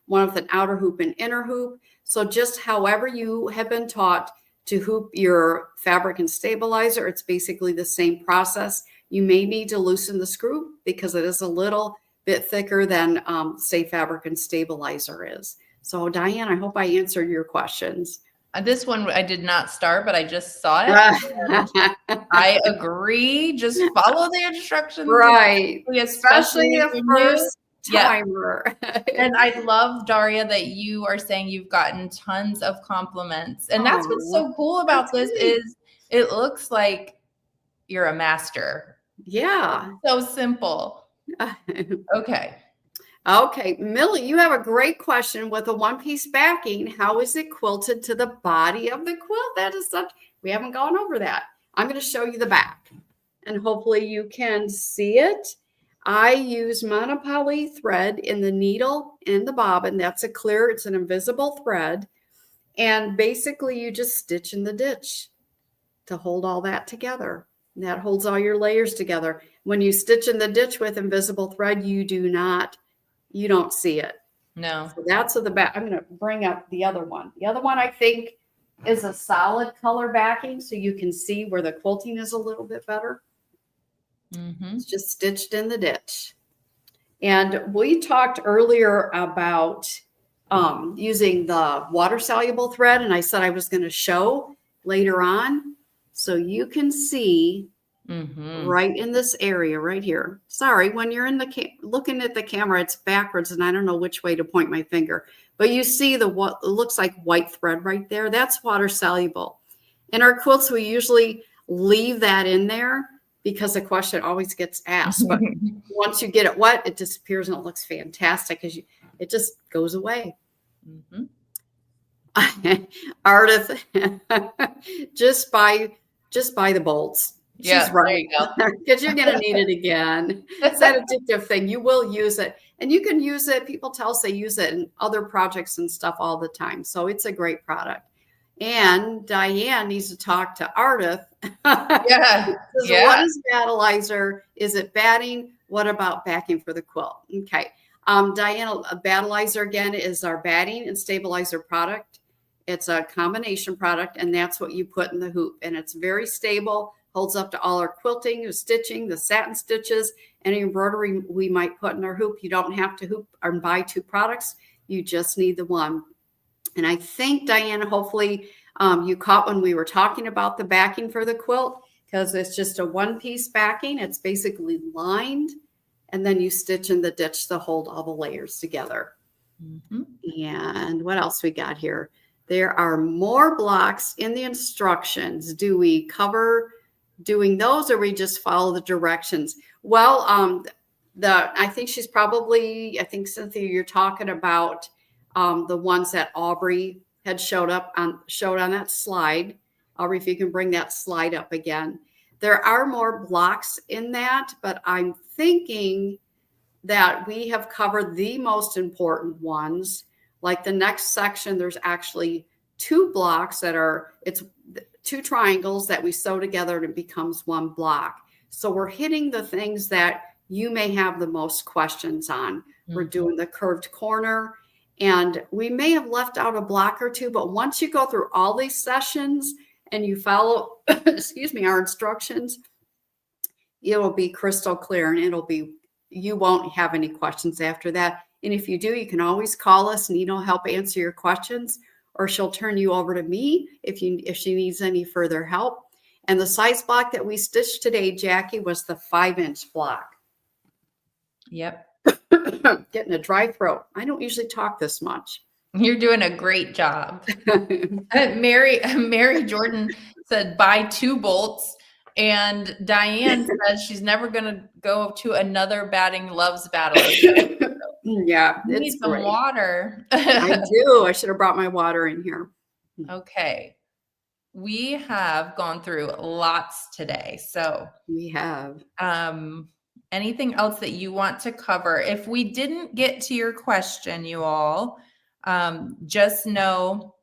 one with an outer hoop and inner hoop. So just however you have been taught to hoop your fabric and stabilizer, it's basically the same process. You may need to loosen the screw because it is a little bit thicker than, say, fabric and stabilizer is. So, Diane, I hope I answered your questions. This one I did not start, but I just saw it. I agree. Just follow the instructions. Right. Especially a first timer. And I love, Daria, that you are saying you've gotten tons of compliments. And that's what's so cool about this It looks like you're a master. Yeah. So simple. Okay. Okay, Millie, you have a great question with a one-piece backing. How is it quilted to the body of the quilt? That is such, we haven't gone over that. I'm going to show you the back, and hopefully you can see it. I use monopoly thread in the needle and the bobbin. That's a clear, it's an invisible thread. And basically you just stitch in the ditch to hold all that together. And that holds all your layers together. When you stitch in the ditch with invisible thread, you don't see it. No. So that's the back. I'm going to bring up the other one. The other one I think is a solid color backing, so you can see where the quilting is a little bit better. Mm-hmm. It's just stitched in the ditch. And we talked earlier about using the water soluble thread, and I said I was going to show later on, so you can see right in this area right here. Sorry, when you're in the looking at the camera, it's backwards, and I don't know which way to point my finger. But you see what looks like white thread right there. That's water soluble. In our quilts, we usually leave that in there because the question always gets asked. But once you get it wet, it disappears and it looks fantastic because it just goes away. Ardith, just buy the bolts. She's right, because you're going to need it again. It's that addictive thing. You will use it, and you can use it. People tell us they use it in other projects and stuff all the time. So it's a great product. And Diane needs to talk to Ardith. What is battleizer? Is it batting? What about backing for the quilt? Okay. Diane, a battleizer again is our batting and stabilizer product. It's a combination product, and that's what you put in the hoop. And it's very stable, holds up to all our quilting, the stitching, the satin stitches, any embroidery we might put in our hoop. You don't have to hoop or buy two products. You just need the one. And I think, Diane, hopefully you caught when we were talking about the backing for the quilt, because it's just a one-piece backing. It's basically lined, and then you stitch in the ditch to hold all the layers together. And what else we got here? There are more blocks in the instructions. Do we cover doing those, or we just follow the directions? Well, I think Cynthia, you're talking about the ones that Aubrey had showed on that slide. Aubrey, if you can bring that slide up again. There are more blocks in that, but I'm thinking that we have covered the most ones. Like the next section, there's actually two blocks it's two triangles that we sew together and it becomes one block. So we're hitting the things that you may have the most questions on. We're doing the curved corner, and we may have left out a block or two, but once you go through all these sessions and you follow, our instructions, it'll be crystal clear, and you won't have any questions after that. And if you do, you can always call us and Nina will help answer your questions, or she'll turn you over to me if she needs any further help. And the size block that we stitched today, Jackie, was the 5-inch block. Yep. Getting a dry throat. I don't usually talk this much. You're doing a great job. Mary Jordan said buy 2 bolts. And Diane says she's never going to go to another batting loves battling. Yeah, you need some water. I do. I should have brought my water in here. Okay. We have gone through lots today. So we have. Anything else that you want to cover? If we didn't get to your question, you all, just know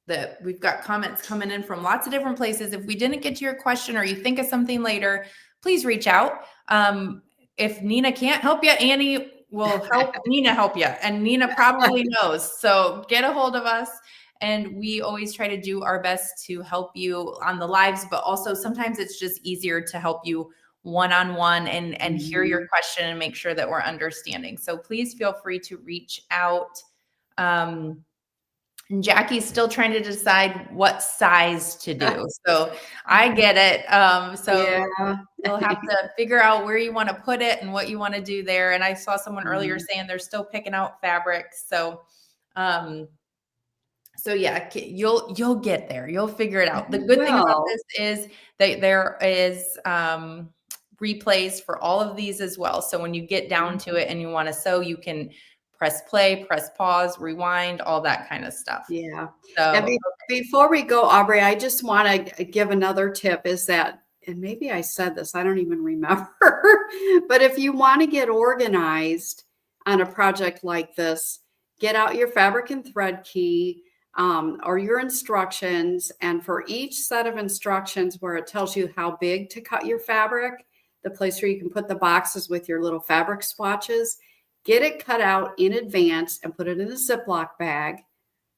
that we've got comments coming in from lots of different places. If we didn't get to your question or you think of something later, please reach out. If Nina can't help you, Annie will help Nina help you. And Nina probably knows. So get a hold of us. And we always try to do our best to help you on the lives, but also sometimes it's just easier to help you one-on-one and hear your question and make sure that we're understanding. So please feel free to reach out. Jackie's still trying to decide what size to do. So I get it. You'll have to figure out where you want to put it and what you want to do there. And I saw someone earlier saying they're still picking out fabrics. So So yeah, you'll get there. You'll figure it out. The good thing about Well, this is that there is replays for all of these as well. So when you get down to it and you want to sew, you can press play, press pause, rewind, all that kind of stuff. yeah. And So before we go, Aubrey, I just want to give another tip is that, and maybe I said this, I don't even remember, but if you want to get organized on a project like this, get out your fabric and thread key, or your instructions. And for each set of instructions where it tells you how big to cut your fabric, the place where you can put the boxes with your little fabric swatches, get it cut out in advance and put it in a Ziploc bag.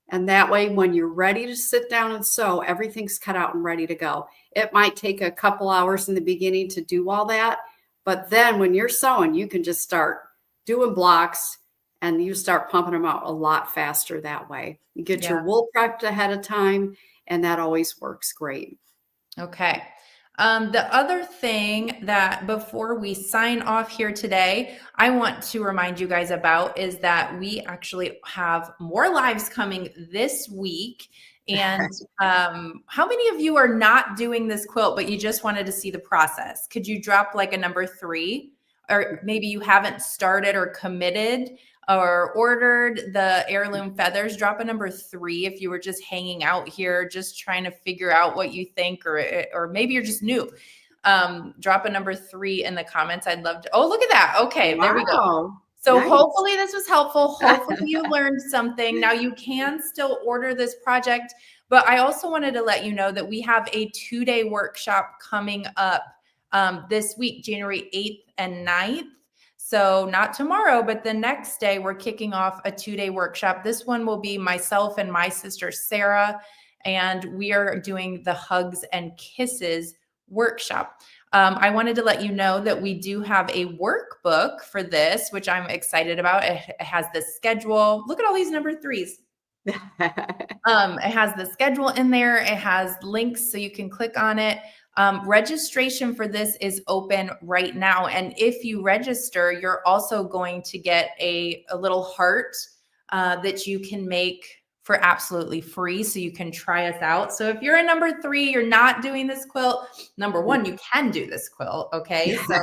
And that way, when you're ready to sit down and sew, everything's cut out and ready to go. It might take a couple hours in the beginning to do all that. But then when you're sewing, you can just start doing blocks and you start pumping them out a lot faster that way. You get your wool prepped ahead of time, and that always works great. okay. The other thing that before we sign off here today, I want to remind you guys about is that we actually have more lives coming this week. And how many of you are not doing this quilt, but you just wanted to see the process? Could you drop like a number 3? Or maybe you haven't started or committed or ordered the heirloom feathers. Drop a number 3 if you were just hanging out here, just trying to figure out what you think, or maybe you're just new. Drop a number 3 in the comments. I'd love to. Oh, look at that. Okay, wow. There we go. So nice. Hopefully this was helpful. Hopefully you learned something. Now you can still order this project, but I also wanted to let you know that we have a 2-day workshop coming up this week, January 8th and 9th. So not tomorrow, but the next day, we're kicking off a 2-day workshop. This one will be myself and my sister, Sarah, and we are doing the Hugs and Kisses workshop. I wanted to let you know that we do have a workbook for this, which I'm excited about. It has the schedule. Look at all these number 3s. It has the schedule in there. It has links so you can click on it. Registration for this is open right now. And if you register, you're also going to get a little heart that you can make for absolutely free. So you can try us out. So if you're a number 3, you're not doing this quilt, number 1, you can do this quilt. Okay. So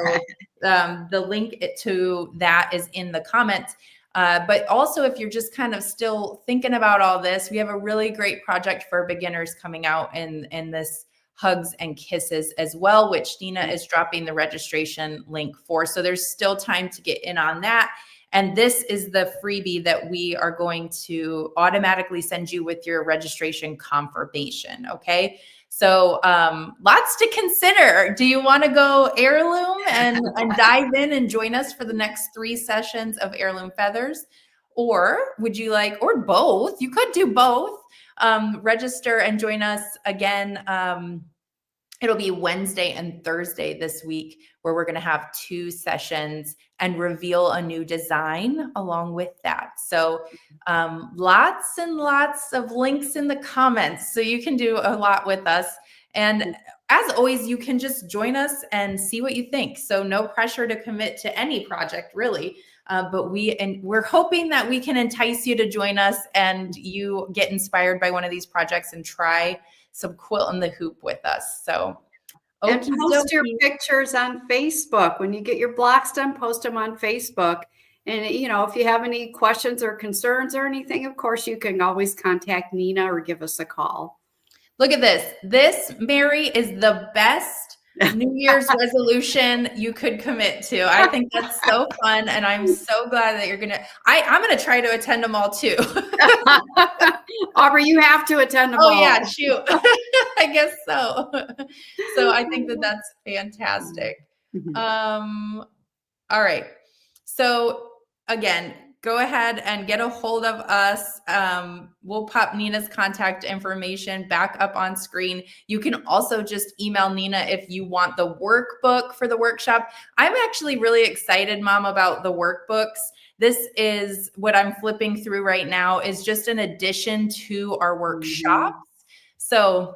the link to that is in the comments. But also if you're just kind of still thinking about all this, we have a really great project for beginners coming out in this Hugs and Kisses as well, which Nina is dropping the registration link for. So there's still time to get in on that. And this is the freebie that we are going to automatically send you with your registration confirmation. Okay. So lots to consider. Do you want to go heirloom and dive in and join us for the next 3 sessions of heirloom feathers? Or would you like, or both? You could do both. Register and join us again. It'll be Wednesday and Thursday this week where we're going to have 2 sessions and reveal a new design along with that. So lots and lots of links in the comments. So you can do a lot with us. And as always, you can just join us and see what you think. So no pressure to commit to any project really. But we're hoping that we can entice you to join us and you get inspired by one of these projects and try some quilt in the hoop with us. So, and post your pictures on Facebook. When you get your blocks done, post them on Facebook. And, if you have any questions or concerns or anything, of course, you can always contact Nina or give us a call. Look at this. This, Mary, is the best New Year's resolution you could commit to. I think that's so fun. And I'm so glad that I'm going to try to attend them all too. Aubrey, you have to attend them all. Oh yeah, shoot. I guess so. So I think that's fantastic. All right. So again, go ahead and get a hold of us. We'll pop Nina's contact information back up on screen. You can also just email Nina if you want the workbook for the workshop. I'm actually really excited, Mom, about the workbooks. This is what I'm flipping through right now is just an addition to our workshops. So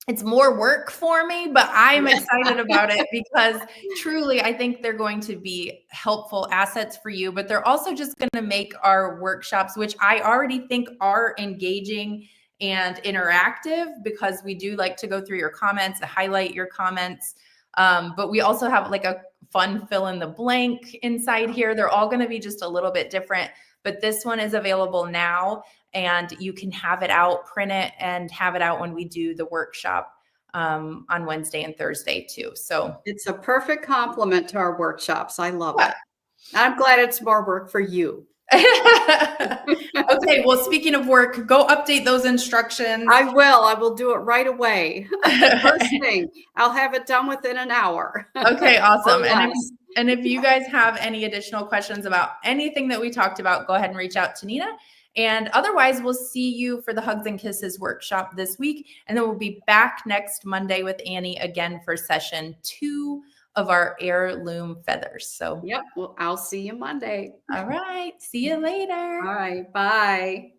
it's more work for me, but I'm excited about it because truly I think they're going to be helpful assets for you, but they're also just going to make our workshops, which I already think are engaging and interactive, because we do like to go through your comments, highlight your comments. But we also have like a fun fill in the blank inside here. They're all going to be just a little bit different, but this one is available now. And you can have it out, print it, and have it out when we do the workshop on Wednesday and Thursday too. So it's a perfect complement to our workshops. I love it. I'm glad it's more work for you. Okay, well, speaking of work, go update those instructions. I will. I will do it right away. First thing, I'll have it done within an hour. Okay, awesome. And if you guys have any additional questions about anything that we talked about, go ahead and reach out to Nina. And otherwise, we'll see you for the Hugs and Kisses workshop this week. And then we'll be back next Monday with Annie again for session 2 of our heirloom feathers. So, yep. Well, I'll see you Monday. All right. See you later. All right. Bye.